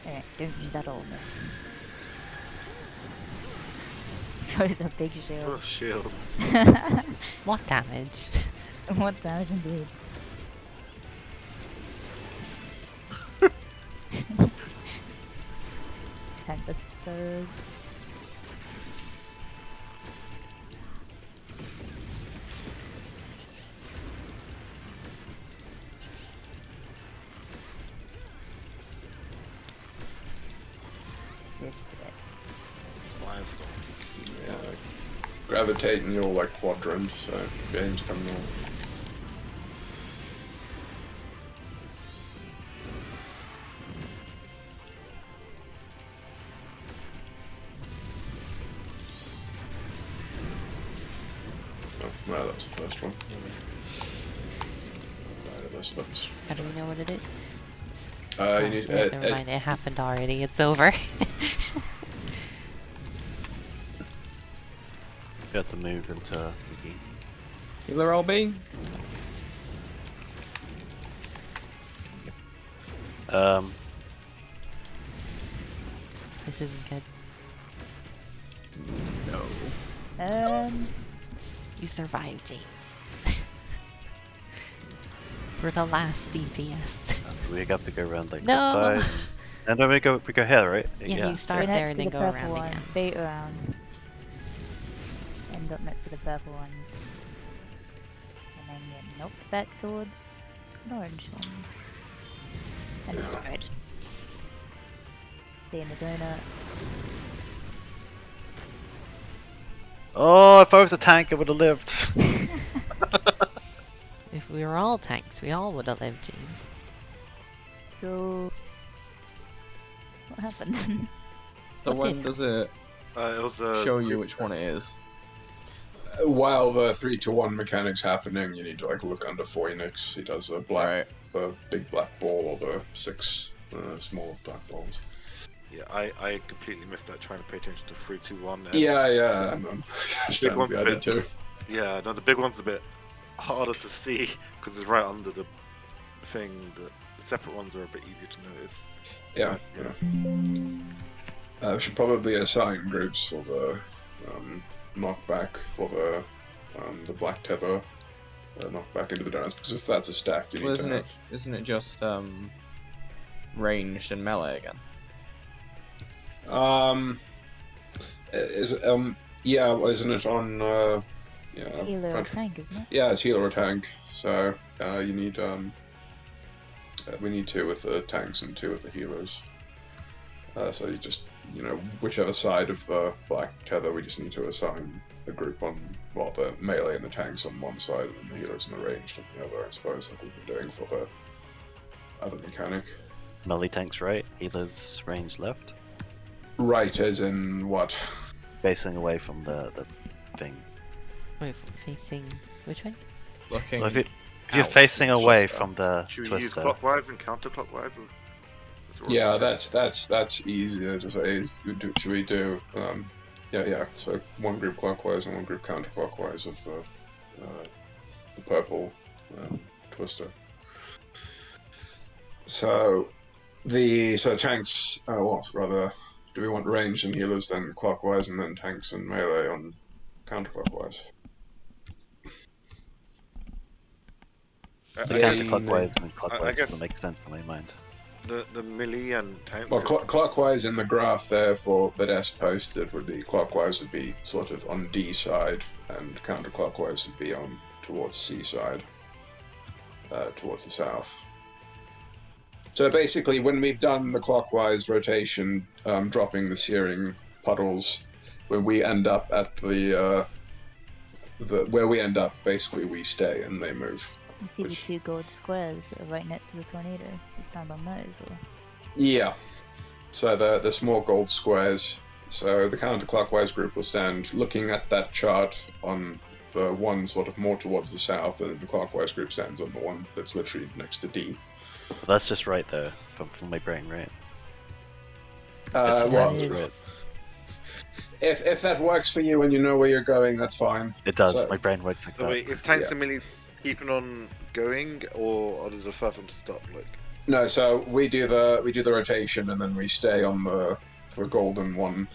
Alright, don't use that on this. Those are big Oh, shields. shields. What damage? What damage indeed. Tempesters. This bit. Firestorm. yeah, gravitate in your like quadrant, so James coming off. Oh, no, that was the first one. Those buttons. How do we know what it is? You need Never mind, it happened already. It's over. You have to move into Wiki. Healer LB? This isn't good. No. You survived, James. We're the last DPS. We got to go around like No. this side. And then we go here, right? Yeah, you start Go there next and to then the go purple around one, again. bait around. End up next to the purple one. And then get knocked back towards an orange one. And a spread. Stay in the donut. Oh, if I was a tank, I would have lived. If we were all tanks, we all would have lived, James. So... what happened? So Okay. when does it It was show you which one it is? While the 3-to-1 mechanic's happening, you need to like look under Phoenix. He does a black, Right. the big black ball or the 6 small black balls. Yeah, I completely missed that trying to pay attention to 3, 2, 1. and Yeah, Big one's I a did bit- too. Yeah, no, the big one's a bit harder to see because it's right under the thing. The separate ones are a bit easier to notice. Yeah. We should probably assign groups for the knockback for the black tether knockback into the donuts, because if that's a stack, you need Well, to have. isn't it just ranged and melee again? Yeah, isn't it on yeah, Healer or front- tank, isn't it? Yeah, it's healer or tank. So you need we need 2 with the tanks and 2 with the healers. So you just, whichever side of the black tether, we just need to assign a group on, well, the melee and the tanks on one side, and the healers and the ranged on the other, I suppose, like we've been doing for the other mechanic. Melee tanks right, healers range left. Right, as in what? Facing away from the thing. Wait, facing which way? Looking. Well, if you're out facing from the away twister. from the Should we use twister, clockwise and counterclockwise? As what Yeah, we're saying? that's easier. Just should we do? Yeah. So one group clockwise and one group counterclockwise of the purple twister. So tanks. Well, rather do we want range and healers then clockwise, and then tanks and melee on counterclockwise? The counterclockwise and clockwise guess- doesn't make sense in my mind. The melee and tanks. Well, clockwise in the graph there for that S posted would be clockwise would be sort of on D side, and counterclockwise would be on towards C side, towards the south. So basically, when we've done the clockwise rotation, dropping the searing puddles, when we end up at the where we end up, basically we stay and they move. You see the 2 gold squares that are right next to the tornado? You stand on those, or? Yeah. So the small gold squares. So the counterclockwise group will stand looking at that chart on the one sort of more towards the south, and the clockwise group stands on the one that's literally next to D. That's just right though, from my brain, right? just Well, how it is. Right. if that works for you and you know where you're going, that's fine. It does. So- My brain works like So that. wait, is tanks Yeah. and melee keeping on going, or is it the first one to stop? Like, No, so we do the rotation, and then we stay on the golden one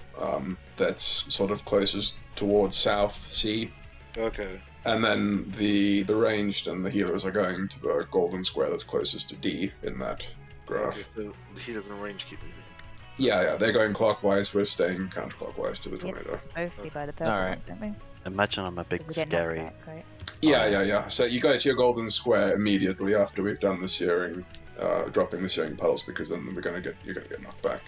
that's sort of closest towards South C. okay, And then the ranged and the healers are going to the golden square that's closest to D in that graph. okay, so the healers in range keep moving. Yeah, they're going clockwise. We're staying counterclockwise to the Yep. tornado. Both be by the purple Alright. one, don't we? Imagine I'm a big 'Cause we get knocked scary. back, right? Yeah. So you go to your golden square immediately after we've done the searing, dropping the searing puddles, because then you're gonna get knocked back.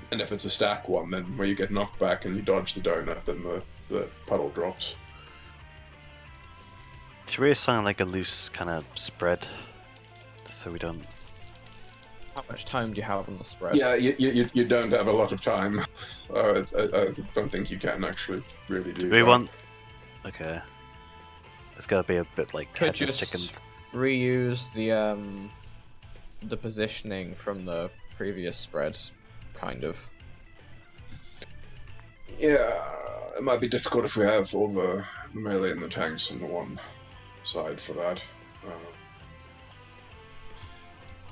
And if it's a stack one, then where you get knocked back and you dodge the donut, then the puddle drops. Should we assign like a loose kind of spread, so we don't? How much time do you have on the spread? Yeah, you don't have a lot of time. I don't think you can actually really do Do we that. want? Okay. It's gotta be a bit like Could headless just chickens. reuse the positioning from the previous spread, kind of. Yeah, it might be difficult if we have all the melee and the tanks on the one side for that.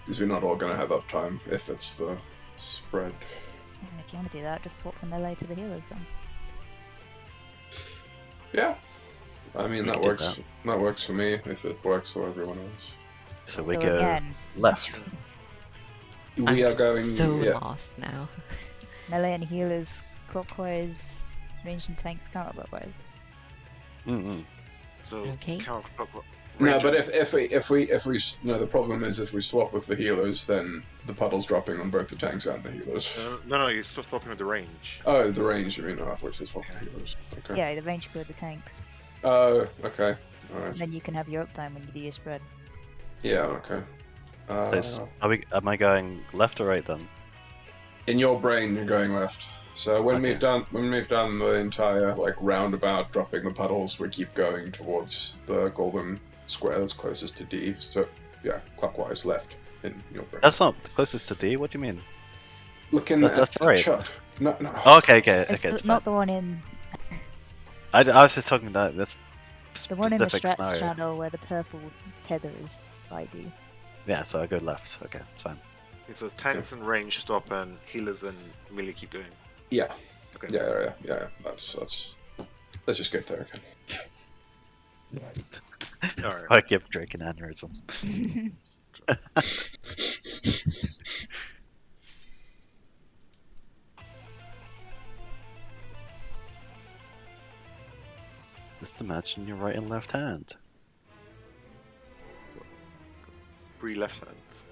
Because we're not all going to have uptime if it's the spread. And if you want to do that, just swap the melee to the healers then. Yeah, I mean We that could do works. That works for me if it works for everyone else. So we So go again, left. We I'm are going. so yeah, lost now. melee and healers clockwise, ranged and tanks counterclockwise. Mm-mm. So Okay. counterclockwise. no, range- but if we no, the problem is if we swap with the healers, then the puddle's dropping on both the tanks and the healers. no, you're still swapping with the range. Oh, the range. You mean? Oh, I thought you swap the healers. Okay. Yeah, the range could with the tanks. Oh, okay. Alright. And then you can have your uptime when you do your spread. Yeah, okay. Am I going left or right then? In your brain, you're going left. So when Okay. we've done the entire like roundabout, dropping the puddles, we keep going towards the golden square that's closest to D. So yeah, clockwise left in your brain. That's not closest to D. What do you mean? Looking that's at the right. chart. No. Oh, okay. It's It's fine. not the one in I was just talking about this the one in the specific strats scenario. channel where the purple tether is ID. Yeah, so I go left. Okay, it's fine. So tanks and range stop, and healers and melee keep going. Yeah. Okay. Yeah. That's. Let's just get there again. All right. I give Drake an aneurysm. Just imagine your right and left hand. Three left hands.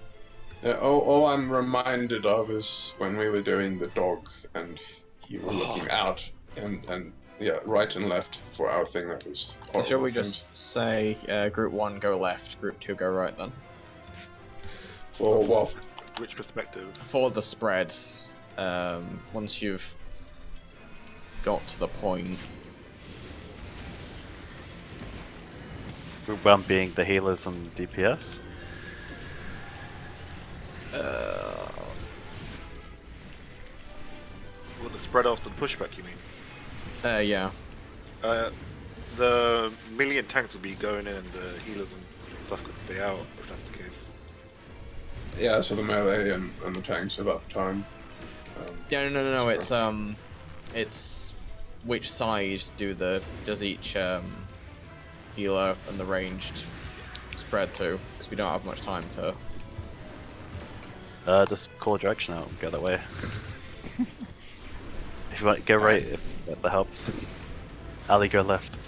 All I'm reminded of is when we were doing the dog, and you were looking out, and yeah, right and left for our thing. That was. So horrible shall we things. just say group 1 go left, group 2 go right then? Well, Which perspective? For the spreads, once you've got to the point, Group 1 being the healers and DPS. What, the spread after the pushback, you mean? yeah. The melee and tanks would be going in, and the healers and stuff could stay out, if that's the case. yeah. So the melee and the tanks have up time. Yeah, no. It's which side does each healer and the ranged spread to? Because we don't have much time to. Just call a direction out and go that way. If you want to go right, if that helps. Ali, go left.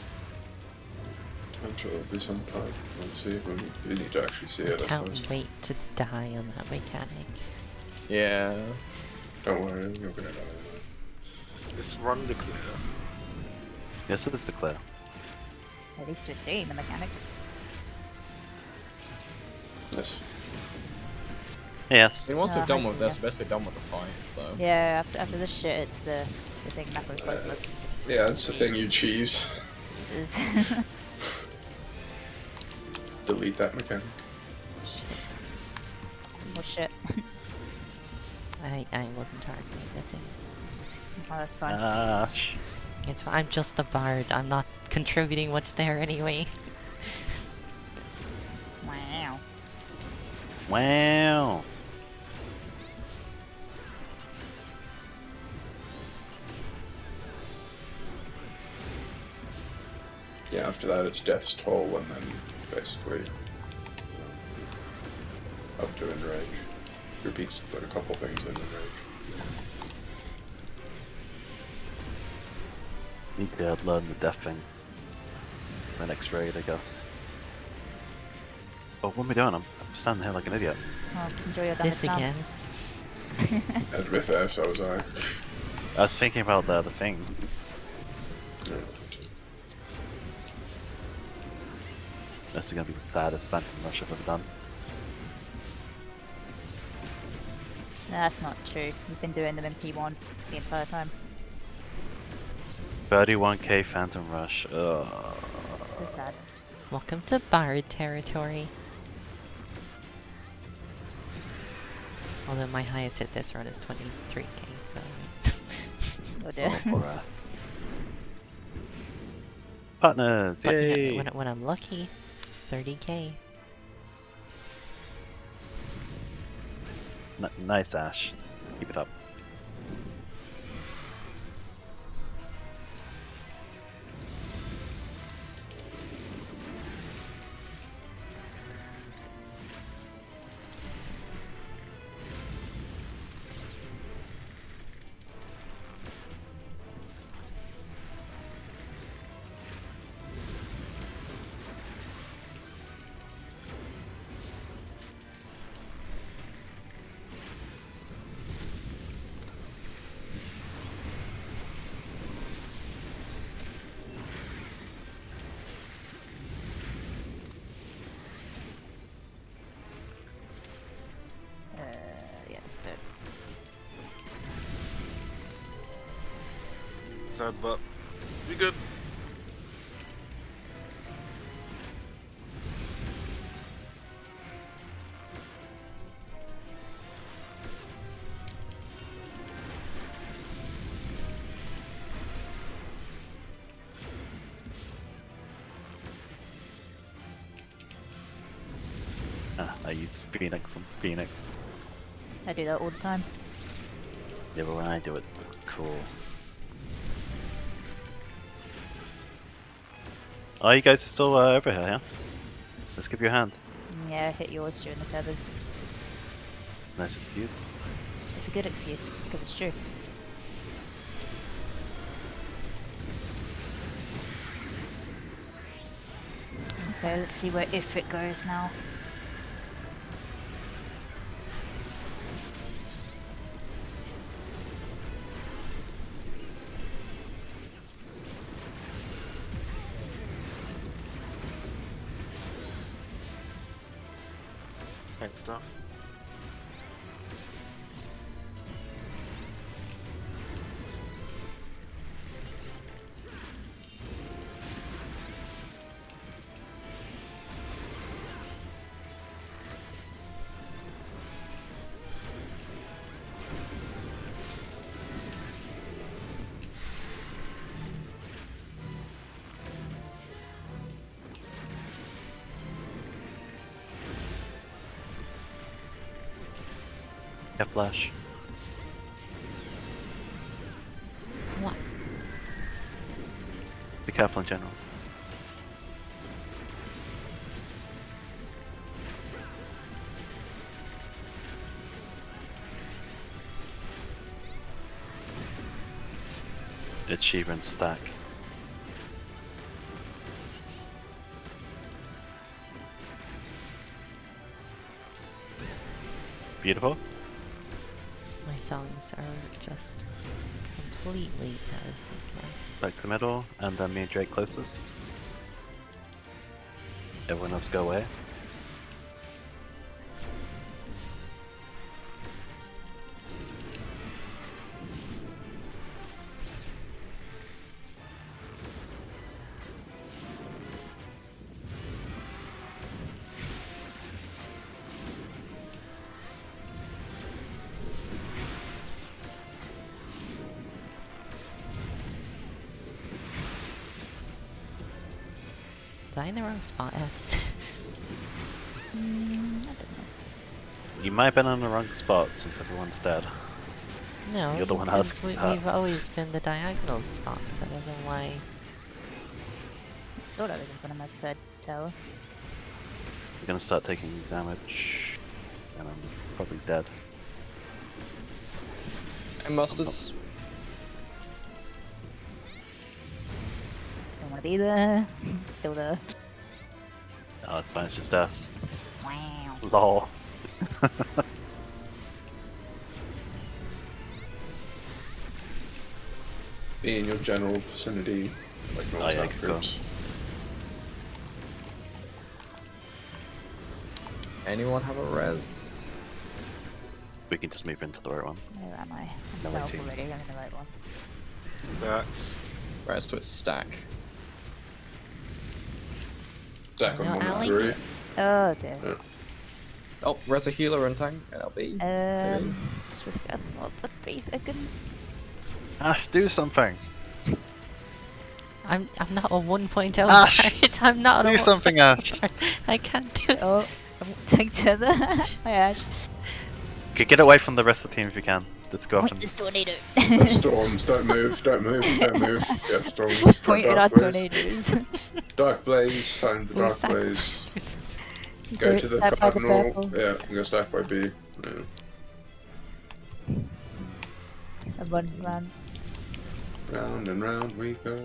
I'm sure there'll be some time. Let's see. We need to actually see I it, I can't suppose. wait to die on that mechanic. Yeah. Don't worry, you're gonna die. Just run the clear. Yes, so this is the clear. At least you're seeing the mechanic. Yes. Yes. I mean, once No, we've done I with see, this, yeah. we're basically done with the fight. So. Yeah, after this shit, it's the thing Macrocosmos just Yeah, that's the thing you cheese. uses. Delete that mechanic. Oh shit. I wasn't targeting the thing. Oh, that's fine. It's fine. I'm just the bard. I'm not contributing what's there anyway. Wow. Wow. Yeah, after that it's Death's Toll, and then basically up to Enrage. Repeats like a couple things, then Enrage. Need to learn the death thing. My next raid, I guess. Oh, what am I doing? I'm standing here like an idiot. Well, enjoy your This damage now. again. And to be fair, so was I. I was thinking about the thing. Yeah. This is gonna be the baddest Phantom Rush I've ever done. No, that's not true. You've been doing them in P1 the entire time. 31k Phantom Rush. Ugh. So sad. Welcome to bard territory. Although my highest hit this run is 23k, so. Oh dear. Alright. Partners! But Yay! yeah, when I'm lucky, 30k. Nice, Ash. Keep it up. Yeah, this bit. Sad, but we good. I use Phoenix on Phoenix. I do that all the time. Yeah, but when I do it, cool. Oh, you guys are still over here, yeah? Let's give you a hand. Yeah, hit yours during the tethers. Nice excuse. It's a good excuse, because it's true. Okay, let's see where if it goes now. Thanks, stuff. Yeah, flash. Be careful in general. It's Shiva and stack. Beautiful. My songs are just completely out of sync now. Back to the middle, and then me and Drake closest. Everyone else go away. Was I in the wrong spot, S? I don't know. You might have been on the wrong spot since everyone's dead. No, You're the one because asking. we've always been the diagonal spots. I don't know why. Thought I was in front of my third tower. You're gonna start taking damage, and I'm probably dead. And Masters. Don't want to be there. Still there. Oh, it's fine, it's just us. Wow. Lol. Be in your general vicinity, like north Oh, yeah, south go. groups. Anyone have a res? We can just move into the right one. Where am I? I'm No, self 18. already. I'm in the right one. That's Res to its stack. Stack on No, 1 and Ali? 3. Oh dear. Oh, res a healer and tank. NLB. That's not for 3 seconds. Ash, do something! I'm not a 1.0 Ash! card. I'm not Do a something, Ash! card. I can't do it. Oh, I won't take tether. Hi Ash. Okay, get away from the rest of the team if you can. Just go off Point and... this tornado. Storms, don't move, don't move, don't move. Yeah, storms. Pointed Dark at blaze. tornadoes. Dark blaze, find the We dark sack- blaze. Go to the Stack by the cardinal. purple. Yeah, I'm gonna stack by B. Yeah. A run, run. Round and round we go.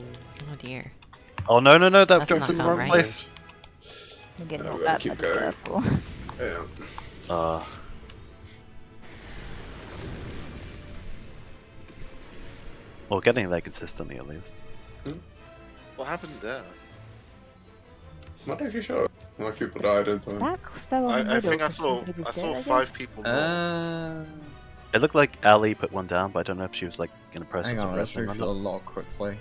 Oh dear. Oh no, no, no, that That's jumped not in the gone wrong right. place! I'm getting No, all we gotta that keep by the going. purple. Yeah. Well, getting there consistently at least. what happened there. Not actually sure. A lot of people died at the Stack fell on the I middle. think I 'cause saw somebody was I saw dead, 5 guess. people more. It looked like Ali put one down, but I don't know if she was like in the process Hang of on, let's resting or refill a not. log quickly.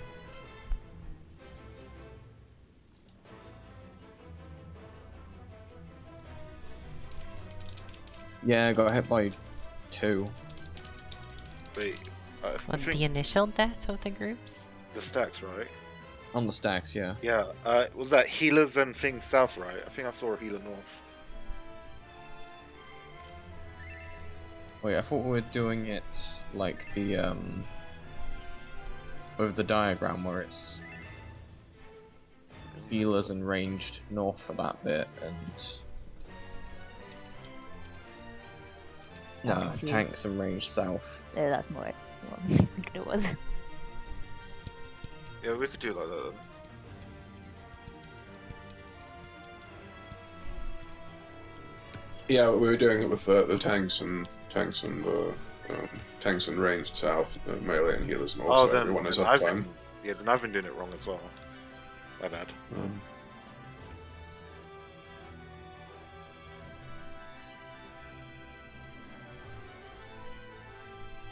Yeah, I got hit by 2. Wait, I What, think the initial death of the groups? the stacks, right? On the stacks, yeah. Yeah, was that healers and things south, right? I think I saw a healer north. Wait, I thought we were doing it like the with the diagram where it's healers and ranged north for that bit and no, confused. tanks and ranged south. Yeah, that's more what I think it was. Yeah, we could do it like that then. Yeah, we were doing it with the tanks and ranged south, melee and healers, and Oh, also then, everyone is then up I've time. been, yeah, then I've been doing it wrong as well. My bad.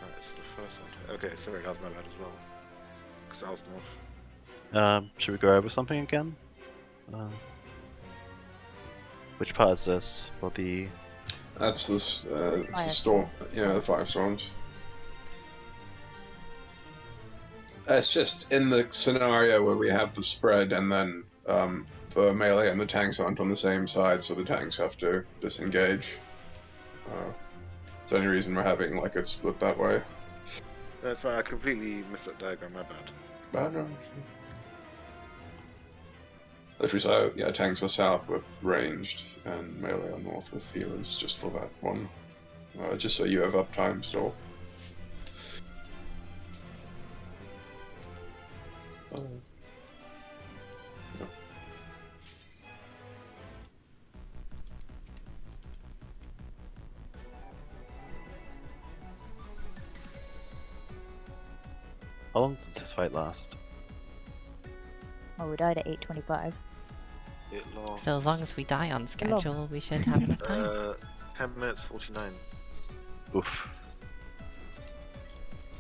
Alright, so the first one. Okay, sorry, that was my bad as well. Because I was north. Should we go over something again? Which part is this? For the... That's this. It's the Fire storm. storms. Yeah, the 5 storms. It's just in the scenario where we have the spread, and then the melee and the tanks aren't on the same side, so the tanks have to disengage. It's the only reason we're having like it split that way. That's fine, I completely missed that diagram, my bad. But, Literally, so yeah, tanks are south with ranged, and melee are north with healers, just for that one. Just so you have uptime still. Yeah. How long does this fight last? Oh, we died at 8:25. It lost So as long as we die on schedule, we should have enough time. 10 minutes 49. Oof.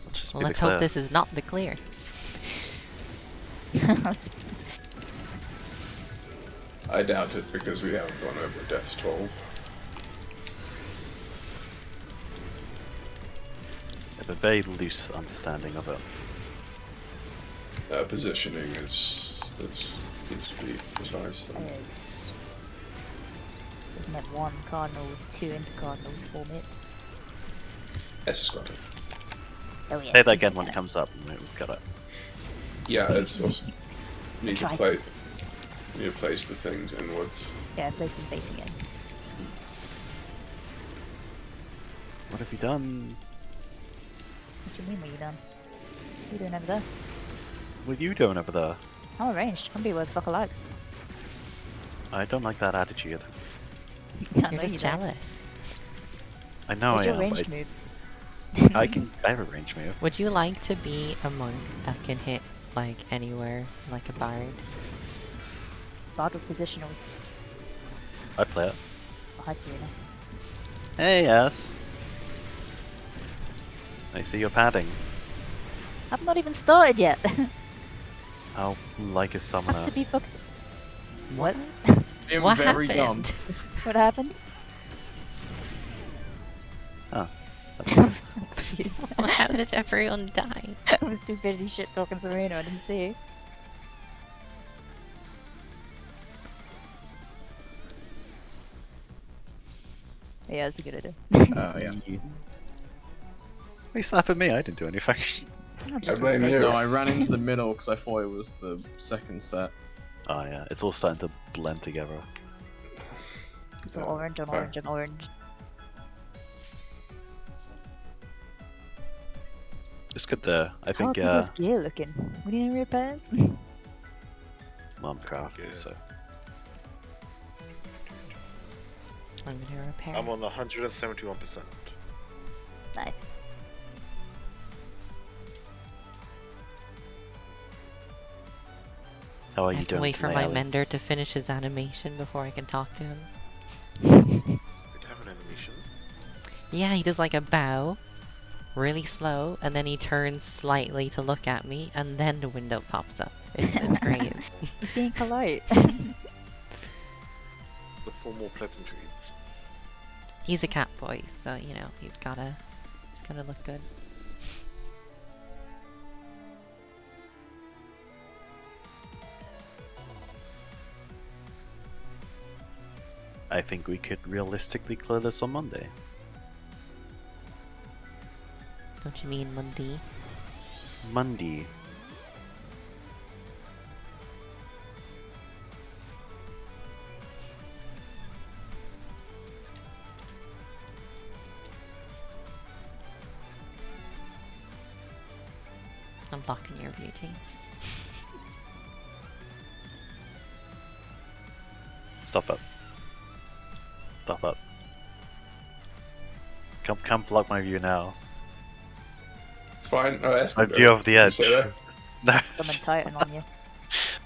Let's just Well, be let's the hope clear. this is not the clear. I doubt it because we haven't gone over Death's 12. I have a very loose understanding of it. Positioning is needs to be precise. Then. Is, isn't it 1 Cardinals, 2 into Cardinals, 4 mid? Yes, it's got it. Oh yeah. Say that easy again when it enough. comes up, and we've got it. Yeah, it's also need to Try. play. You need to place the things inwards. Yeah, place them facing in. What have you done? What do you mean, what you done? What are you doing over there? What are you doing over there? I'm arranged. I'm be where the fuck I like. I don't like that attitude. I You're know just you don't. jealous. I know What's I your am. ranged But move? I have a range move. Would you like to be a monk that can hit like anywhere, like a bard? Bard with positionals. I'd play it. Oh, hi Serena. Hey, yes. I see you're padding. I've not even started yet. I'll like a Have summoner. to be fuck. What? Being What very happened? dumb. What happened? How did everyone die? I was too busy shit talking Serena, I didn't see. Yeah, that's a good idea. Yeah. Why slapping me? I didn't do anything. I'll I just blame restate you. No, I ran into the middle because I thought it was the second set. Oh yeah, it's all starting to blend together. It's all orange on orange on orange. It's good there. I How are think people's gear looking? We need any repairs? Mom crafted, Yeah. so I'm gonna repair. I'm on 171%. Nice. how are I you have to doing wait for today, my Ellie? mender to finish his animation before I can talk to him. Did have an animation. Yeah, he does like a bow, really slow, and then he turns slightly to look at me, and then the window pops up. It's great. He's being polite. The 4 more pleasantries. He's a cat boy, so you know he's gotta look good. I think we could realistically clear this on Monday. Don't you mean Monday? Monday. I'm blocking your beauty. Stop it. Stop it. Come block my view now. It's fine. Oh, that's My good. view of the You edge. say that? No, Someone tighten on you.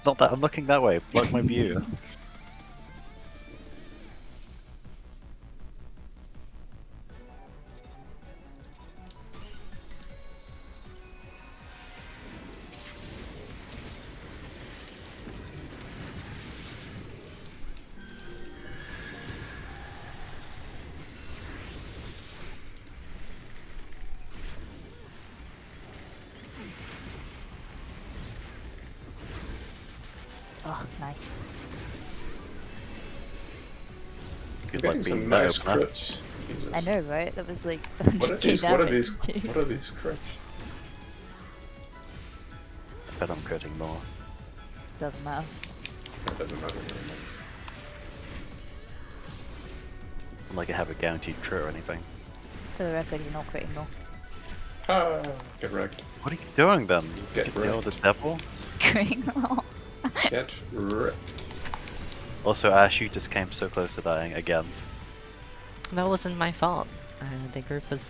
not that. I'm looking that way. Block my view. Oh, nice. Good Getting luck some being nice that opener. crits. Jesus. I know, right? That was like What are 100k these? What are damage. these? too. What are these crits? I bet I'm critting more. Doesn't matter. That doesn't matter very much. Not like I have a guaranteed crit or anything. For the record, you're not critting though. Ah, get wrecked. What are you doing then? Get Get deal with the wrecked. devil? Critting though. Get wrecked. Also, Ash, you just came so close to dying again. That wasn't my fault. The group was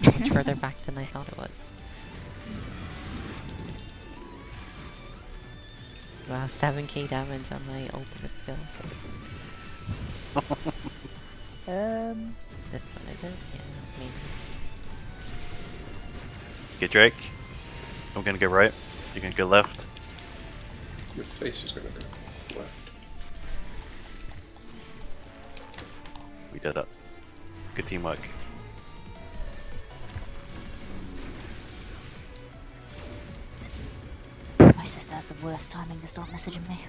much further back than I thought it was. Wow, 7k damage on my ultimate skill. This one is it? Yeah, maybe. Get Drake. I'm gonna go right. You're gonna go left. Your face is gonna go left. We did it. Good teamwork. My sister has the worst timing to start messaging me.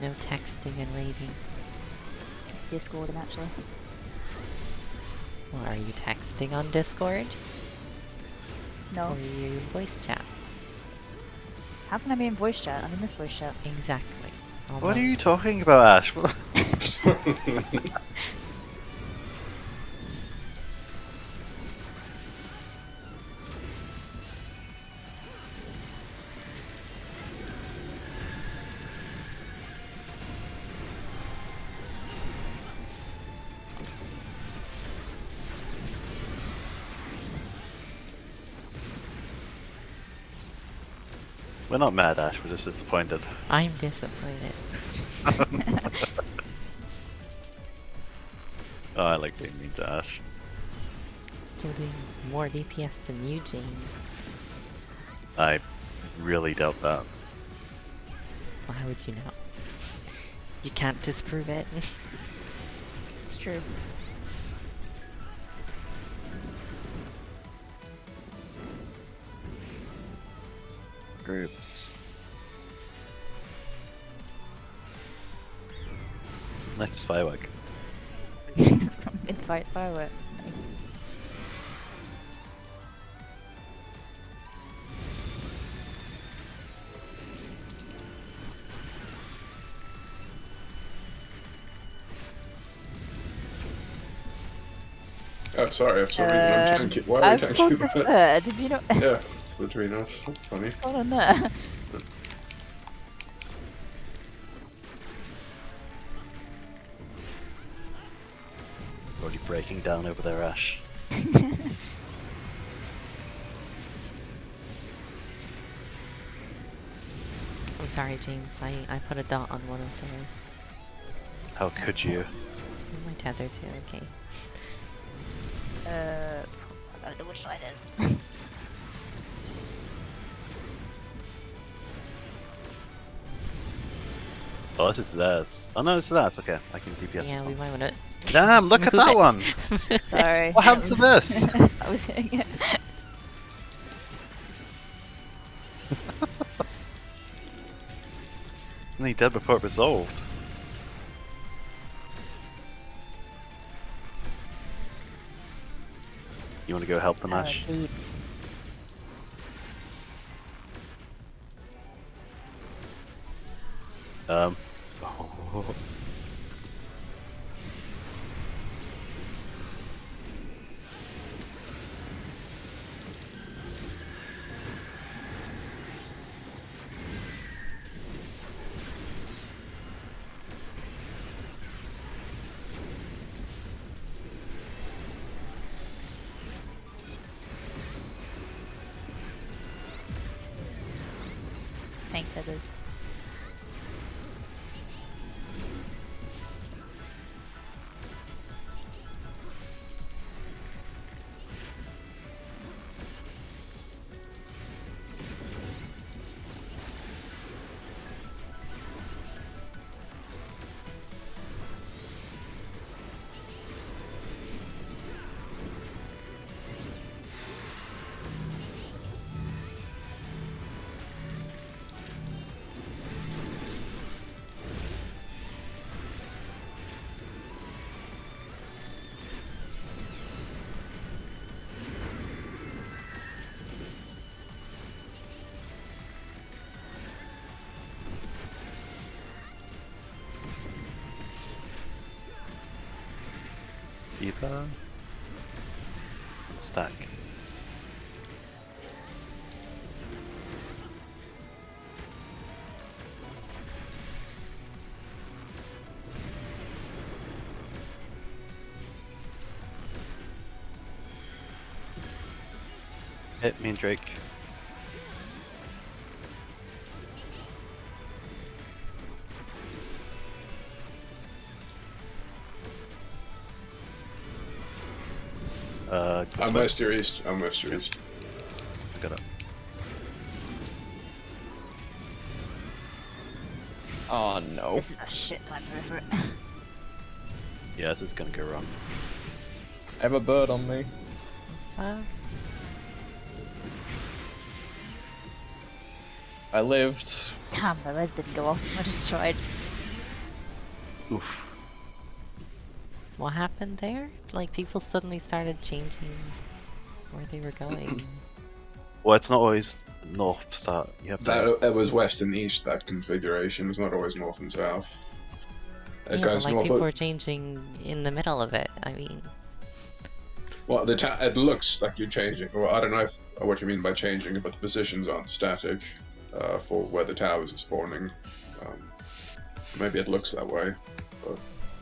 No texting and raiding. It's Discord actually. Or are you texting on Discord? No. Or are you voice chat? How can I be in voice chat? I'm in this voice chat. Exactly. What are you talking about, Ash? We're not mad, Ash. We're just disappointed. I'm disappointed. Oh, I like being mean to Ash. Still doing more DPS than you, James. I really doubt that. Why would you know? You can't disprove it. It's true. Groups. Next firework. Mid-fight firework. Nice. Oh, sorry, for some reason I'm tanking. Why are I we thought tanking this that? bird. Did you know? Yeah, it's between us. That's funny. What's going on there? Already breaking down over there, Ash. I'm sorry, James. I put a dot on one of theirs. How could you? My tether too, okay. I don't know which side it is. Oh, this is theirs. Oh no, it's theirs. Okay, I can DPS Yeah, this we one. might want to. Damn, look at that one! Sorry. What happened to this? I was hitting it. Only dead before it resolved. You want to go help them, Ash? Beeps. Oh. Tank feathers. Eva. Stack. Hit me and Drake. This I'm way. west or east. I'm west or east. I got it. Oh no. This is a shit time for it. Yeah, this is gonna go wrong. I have a bird on me. I lived. Damn, my res didn't go off. I just tried. Oof. What happened there? Like people suddenly started changing where they were going. Well, it's not always north start. You have to. That it was west and east. That configuration is not always north and south. It Yeah, but goes like north. people were changing in the middle of it. I mean, Well, it looks like you're changing. Well, I don't know what you mean by changing, but the positions aren't static for where the towers are spawning. Maybe it looks that way, but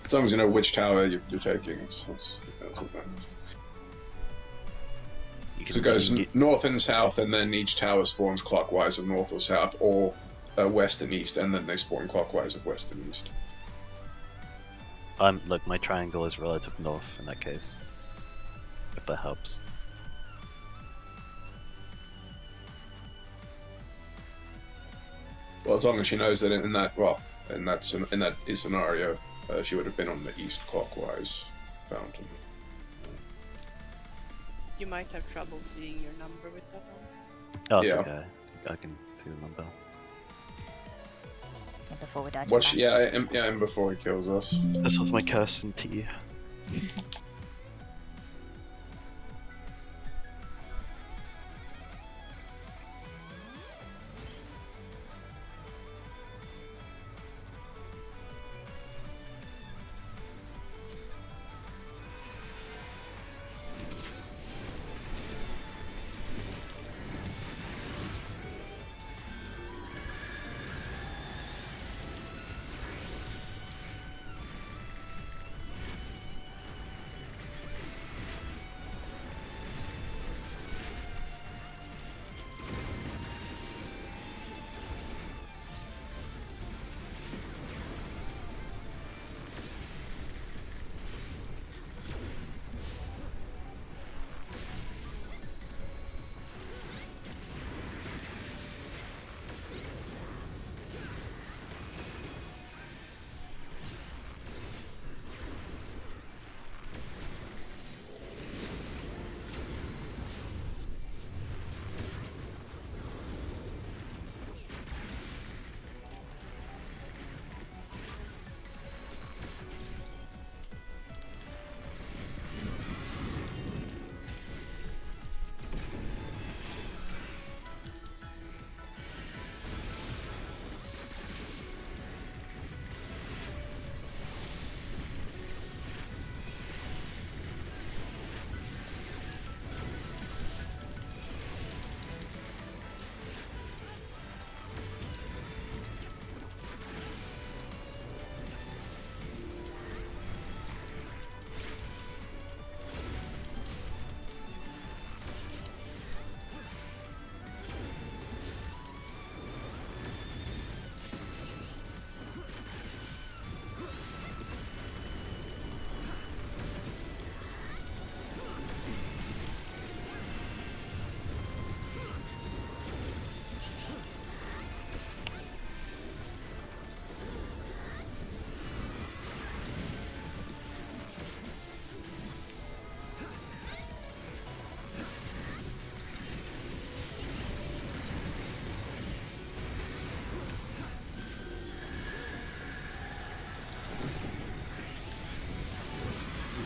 as long as you know which tower you're taking, that's what matters. You So it goes north and south, and then each tower spawns clockwise of north or south, or west and east, and then they spawn clockwise of west and east. Look, my triangle is relative north in that case. If that helps. Well, as long as she knows that in that scenario, she would have been on the east clockwise fountain. You might have trouble seeing your number with that one. Oh, it's Yeah. okay. I can see the number. And before we die, Watch, and before he kills us. This was my curse in T.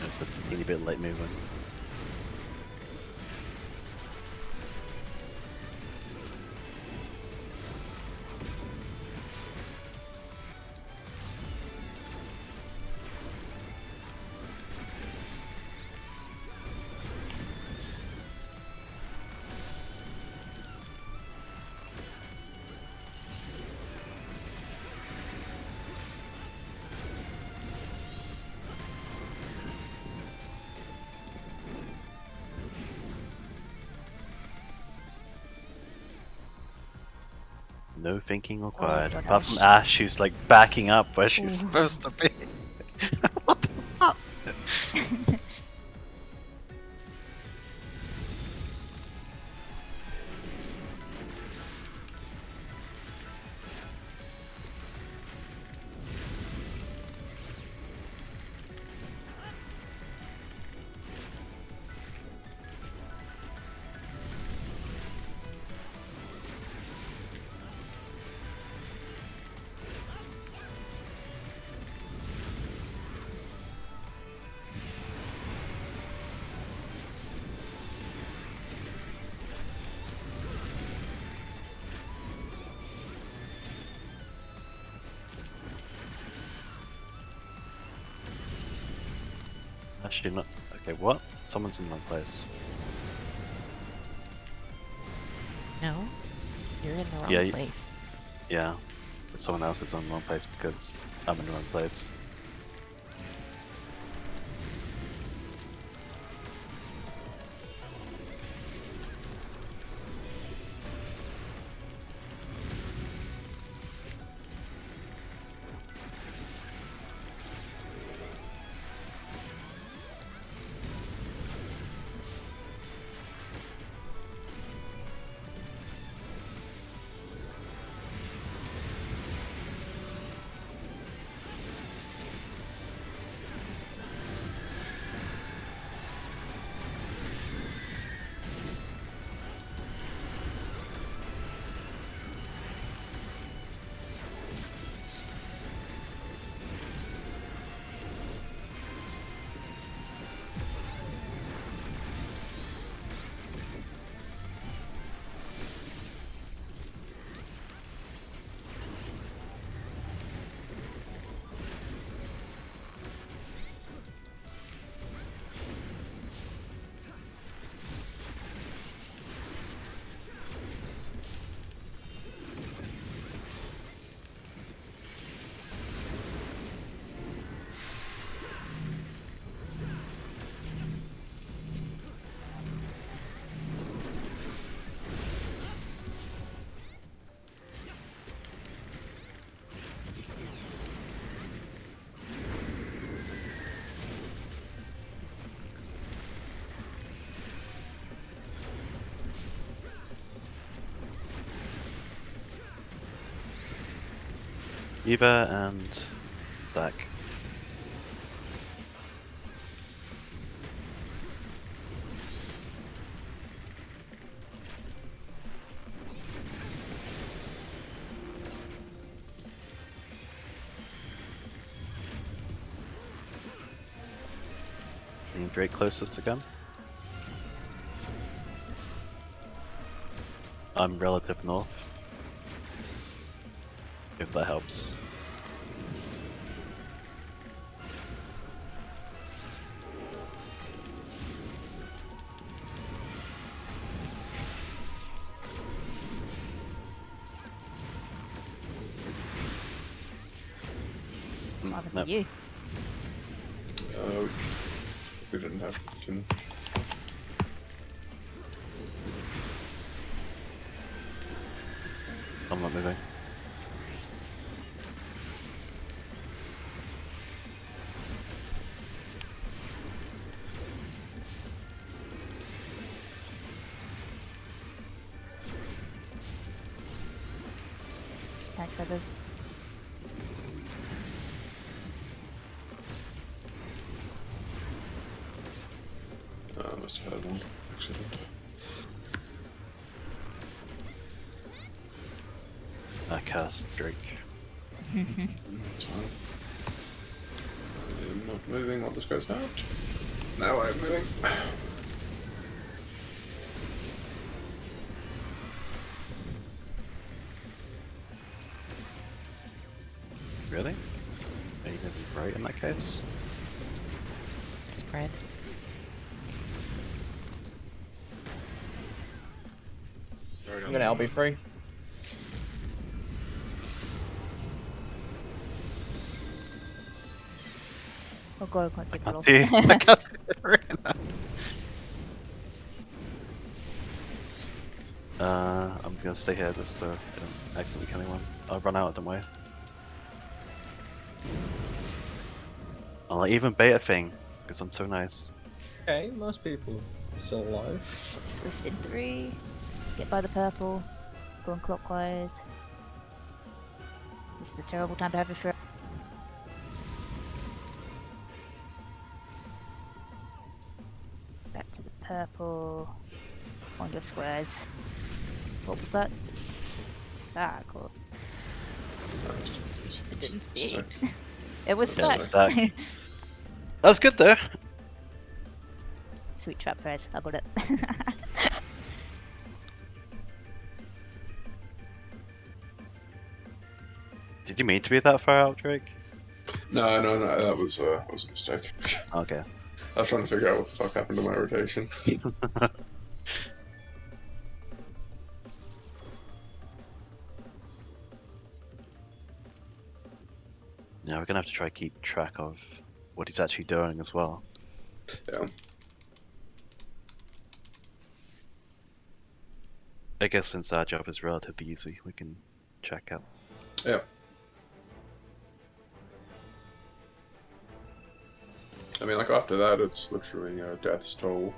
It's a teeny bit late movement. No thinking required. God, Apart from Ash. Ash, who's like backing up where she's Ooh. supposed to be. What the fuck? Actually not. Okay, what? Someone's in the wrong place. No, you're in the wrong Yeah, place. Yeah. But someone else is in the wrong place because I'm in the wrong place. Eva and Stack. Bring Drake closest again. I'm relative north. If that helps. What happened Nope. to you? We didn't have. I'm not moving. Back feathers. I must have had one accident. I cast Drake. That's fine. I am not moving while this goes out. Now I'm moving. Really? Are you gonna be right in that case? Spread. Sorry, I'm gonna LB free. Oh god, I can't see I below. can't see. I can't see the arena. I'm gonna stay here just so I don't accidentally kill anyone. I'll run out, don't worry. I'll even bait a thing, because I'm so nice. Okay, most people are still alive. Swift in 3. Get by the purple. Going clockwise. This is a terrible time to have your throw. Back to the purple. On your squares. What was that? Stack or didn't see. Stack. It was Yeah, stack. stack. That was good though. Sweet trap press. I got it. Did you mean to be that far out, Drake? No, that was a mistake. Okay. I was trying to figure out what the fuck happened to my rotation. Yeah, we're gonna have to try to keep track of what he's actually doing as well. Yeah. I guess since our job is relatively easy, we can check out. Yeah. I mean, like after that, it's literally death's toll.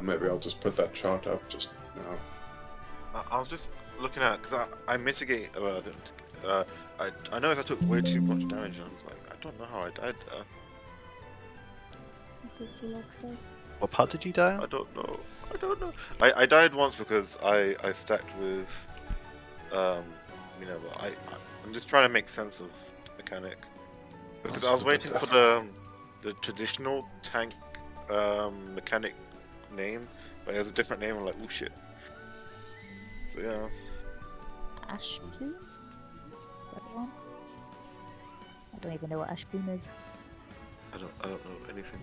Maybe I'll just put that chart up just now. I was just looking at because I mitigate. I noticed I took way too much damage, and I was like, I don't know how I died there. What does your log say? What part did you die I on? don't know. I died once because I stacked with, but I'm just trying to make sense of the mechanic because I was waiting for the traditional tank mechanic name, but there's a different name. I'm like, oh shit. So yeah. Ash Bloom? Is that the one? I don't even know what Ash Bloom is. I don't know anything.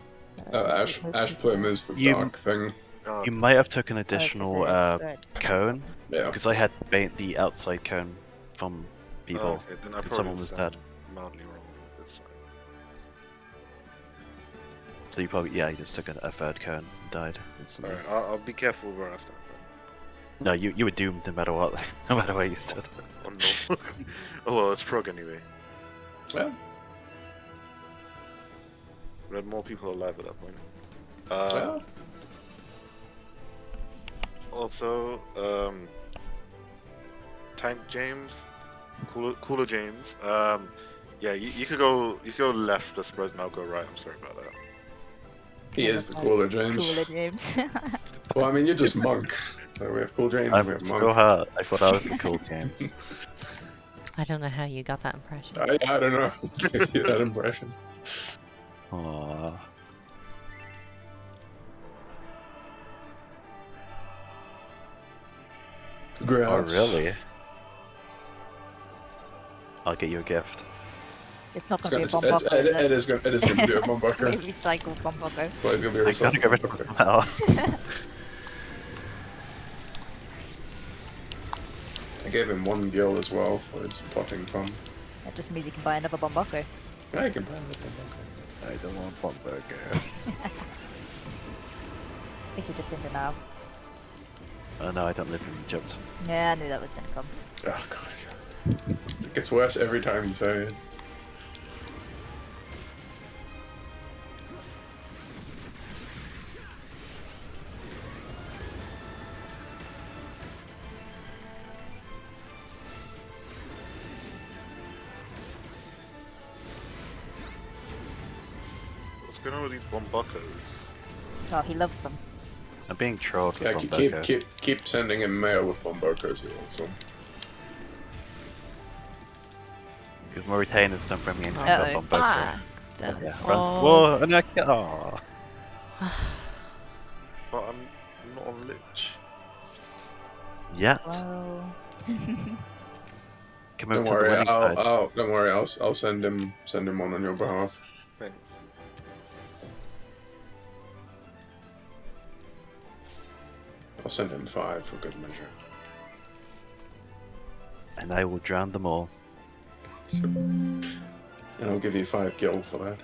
Ash Plume is the You- dark thing. Oh, You might have took an Oh, so additional there's red. cone, Yeah. because I had to bait the outside cone from people, okay, then I because probably someone was dead. mildly wrong. That's fine. So you probably, yeah, you just took a third cone and died instantly. Alright, I'll be careful where I stand then. No, you were doomed no matter what, no matter where you stood. Oh no. Oh well, it's Prog anyway. Yeah. We had more people alive at that point. Yeah. Also, Tank James, Cooler James. Yeah, you could go left the spread and I'll go right. I'm sorry about that. He is the cooler James. Cooler James. Well, I mean, you're just monk. So we have cool James. I'm we have so monk. hurt. I thought I was the cool James. I don't know how you got that impression. I don't know. Give you that impression. Aww. Oh Congrats. really? I'll get you a gift. It's not It's going to gonna, be a bomb it's, bucker, it is going to be a Mumbucker. Maybe cycle bomb bucker. But it's going to be a I gotta get rid of Mumbucker. it somehow. I gave him 1 gil as well for his potting pump. That just means you can buy another bomb bucker. Yeah, you can buy another Mumbucker. I don't want Bomberger. I think you're just in denial. Oh no, I don't live in Egypt. Yeah, I knew that was going to come. Oh god. It gets worse every time you say it. What's going on with these Bombuckos? Oh, he loves them. I'm being trolled with Yeah, Bomberger. keep sending him mail with Mumbuckers. He wants them. Because Mauritanians don't bring me anything Uh-oh. but Bomberger. Ah, damn. Yeah, run. Oh. Whoa, and I get. Aww. But I'm not on Lich. Yet. Well... Come Don't over to the worry, winning side. don't worry. I'll send him one on your behalf. Thanks. I'll send him 5 for good measure. And I will drown them all. And I'll give you 5 gil for that.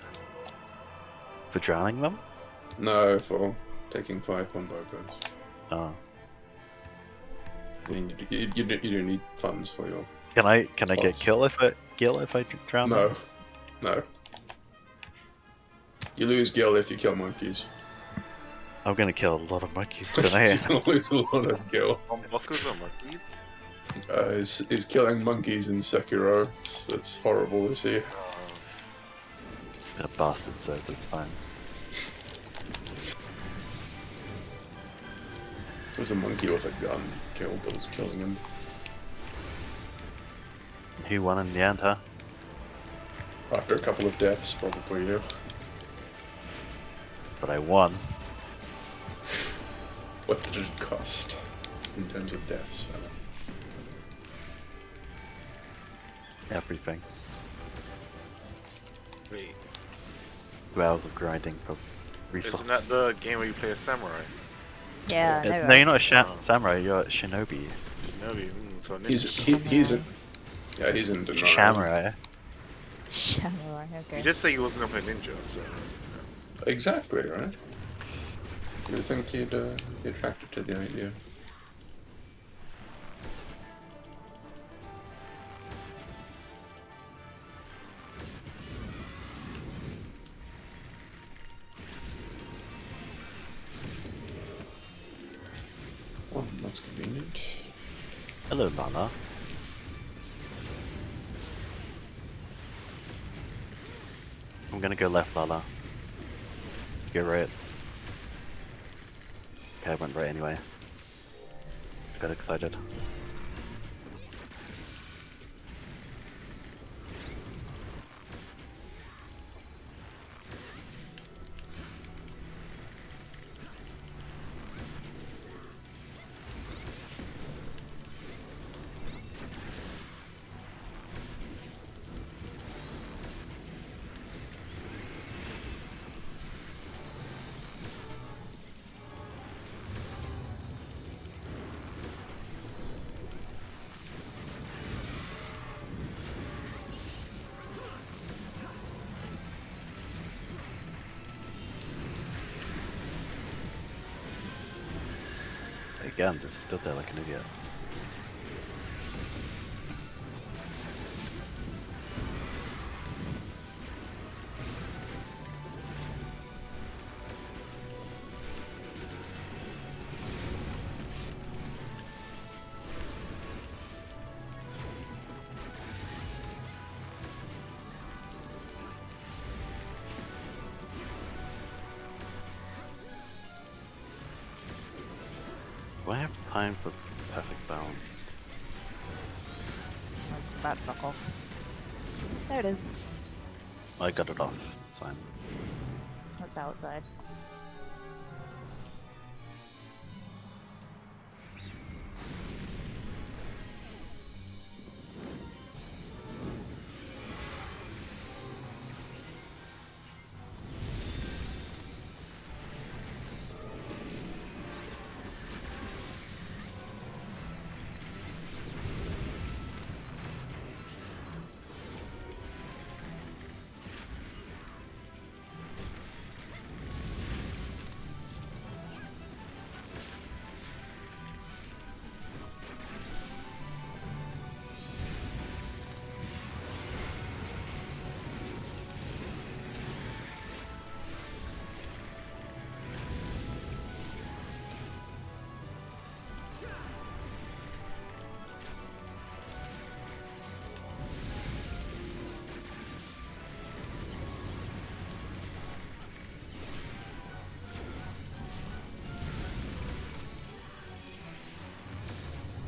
For drowning them? No, for taking 5 Mumbuckers. Oh. I mean, you don't need funds for your. Can I get Lots. kill if I drown No, them? no. You lose gil if you kill monkeys. I'm gonna kill a lot of monkeys tonight. You're gonna lose a lot of gil. Buckers or monkeys? Is killing monkeys in Sekiro. It's horrible to see. The bastard says it's fine. There's a monkey with a gun. Killed those killing him. Who won in the end, huh? After a couple of deaths, probably you. But I won. What did it cost in terms of deaths? Everything. Wait, 2 hours of grinding for isn't resources. that the game where you play a samurai? Yeah, I know, No, right? you're not a samurai, you're a shinobi. Shinobi, so ninja. He's in denial. Samurai. Samurai, You okay. just say you wasn't gonna play ninja, so. Exactly, right? You'd think he'd be attracted to the idea. Well, that's convenient. Hello, Lana. I'm gonna go left, Lala. Go right. Okay, I went right anyway. Got excited. Again, just stood there like an idiot. Do I have time for perfect balance? That's about to fuck off. There it is. I got it off, it's fine. That's outside.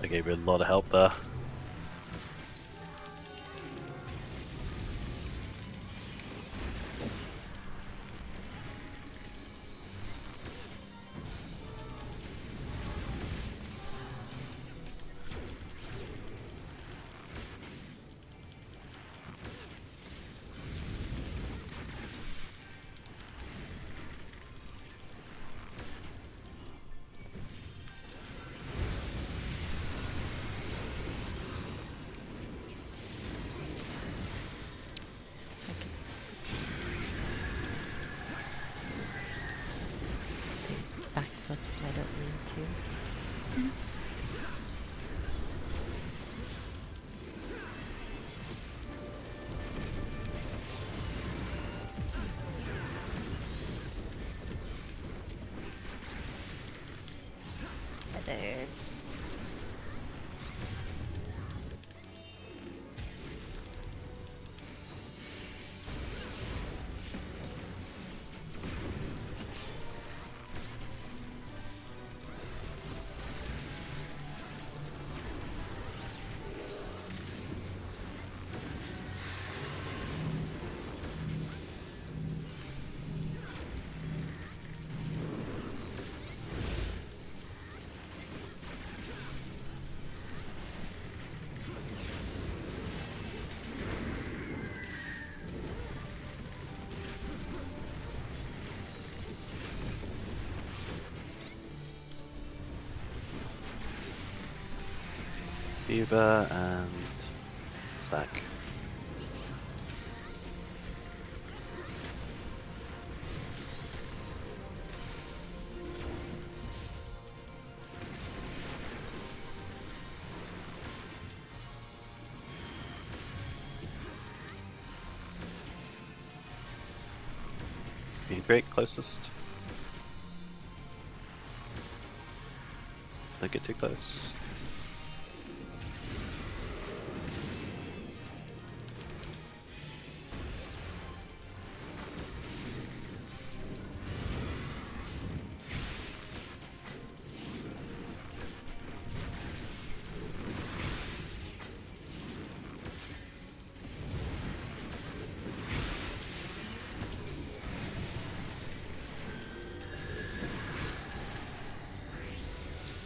I gave you a lot of help there. Cheers. Fever and stack. Speed break closest. Don't get too close.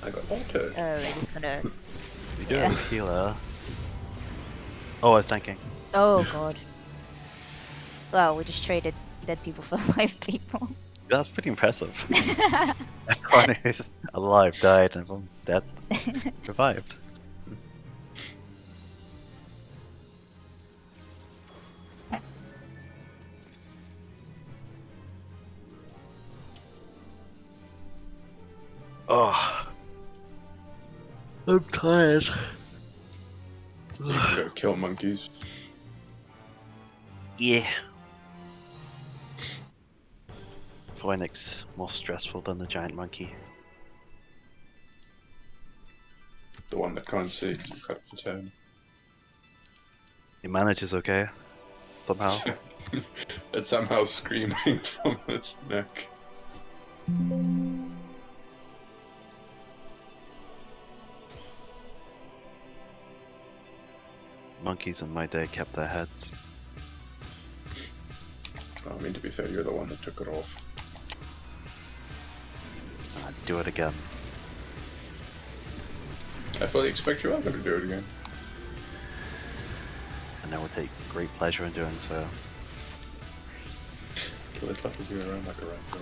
I got auto. Oh, we're just gonna. We do Yeah. have a healer. Oh, I was tanking. Oh god. Well, we just traded dead people for live people. That's pretty impressive. Everyone who's alive died and everyone's dead revived. Oh, I'm tired. You can go kill monkeys. Yeah. Phoenix more stressful than the giant monkey. The one that can't see, you cut the tail. Your manager's okay. Somehow. It's somehow screaming from its neck. Monkeys in my day kept their heads. Oh, I mean, to be fair, you're the one that took it off. I'd do it again. I fully expect you are going to do it again. And I would take great pleasure in doing so. Kill it tosses you around like a rat girl.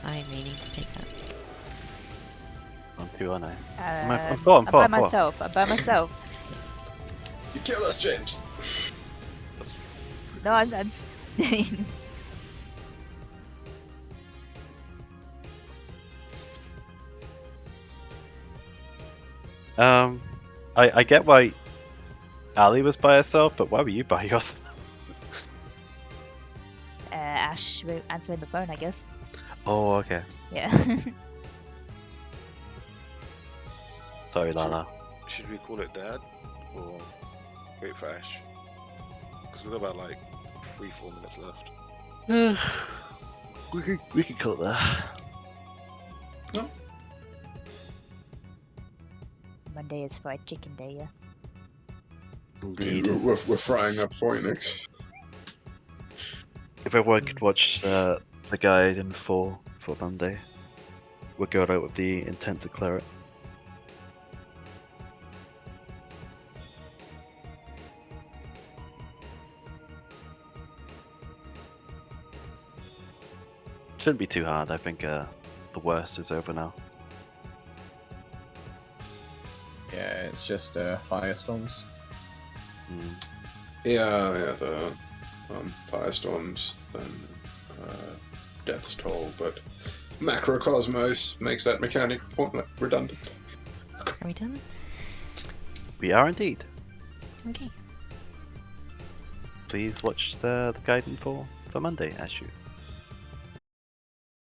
I'm meaning to take that. On two, aren't I? I'm four, I'm by four, four. myself. I'm by myself. You kill us, James! No, I'm I get why Ali was by herself, but why were you by yourself? Ash answering the phone, I guess. Oh, okay. Yeah. Sorry, Lala. Should we call it Dad or wait for Ash? Because we've got about like 3-4 minutes left. We can cut that. Monday is fried chicken day, yeah. Indeed. We're frying up Phoenix. If if everyone could watch the guide in full for Monday, we'll go out with the intent to clear it. Shouldn't be too hard. I think the worst is over now. Yeah, it's just firestorms. Mm. Yeah, the firestorms, then death's toll, but Macrocosmos makes that mechanic redundant. Are we done? We are indeed. Okay. Please watch the guide in full for Monday, Ashu.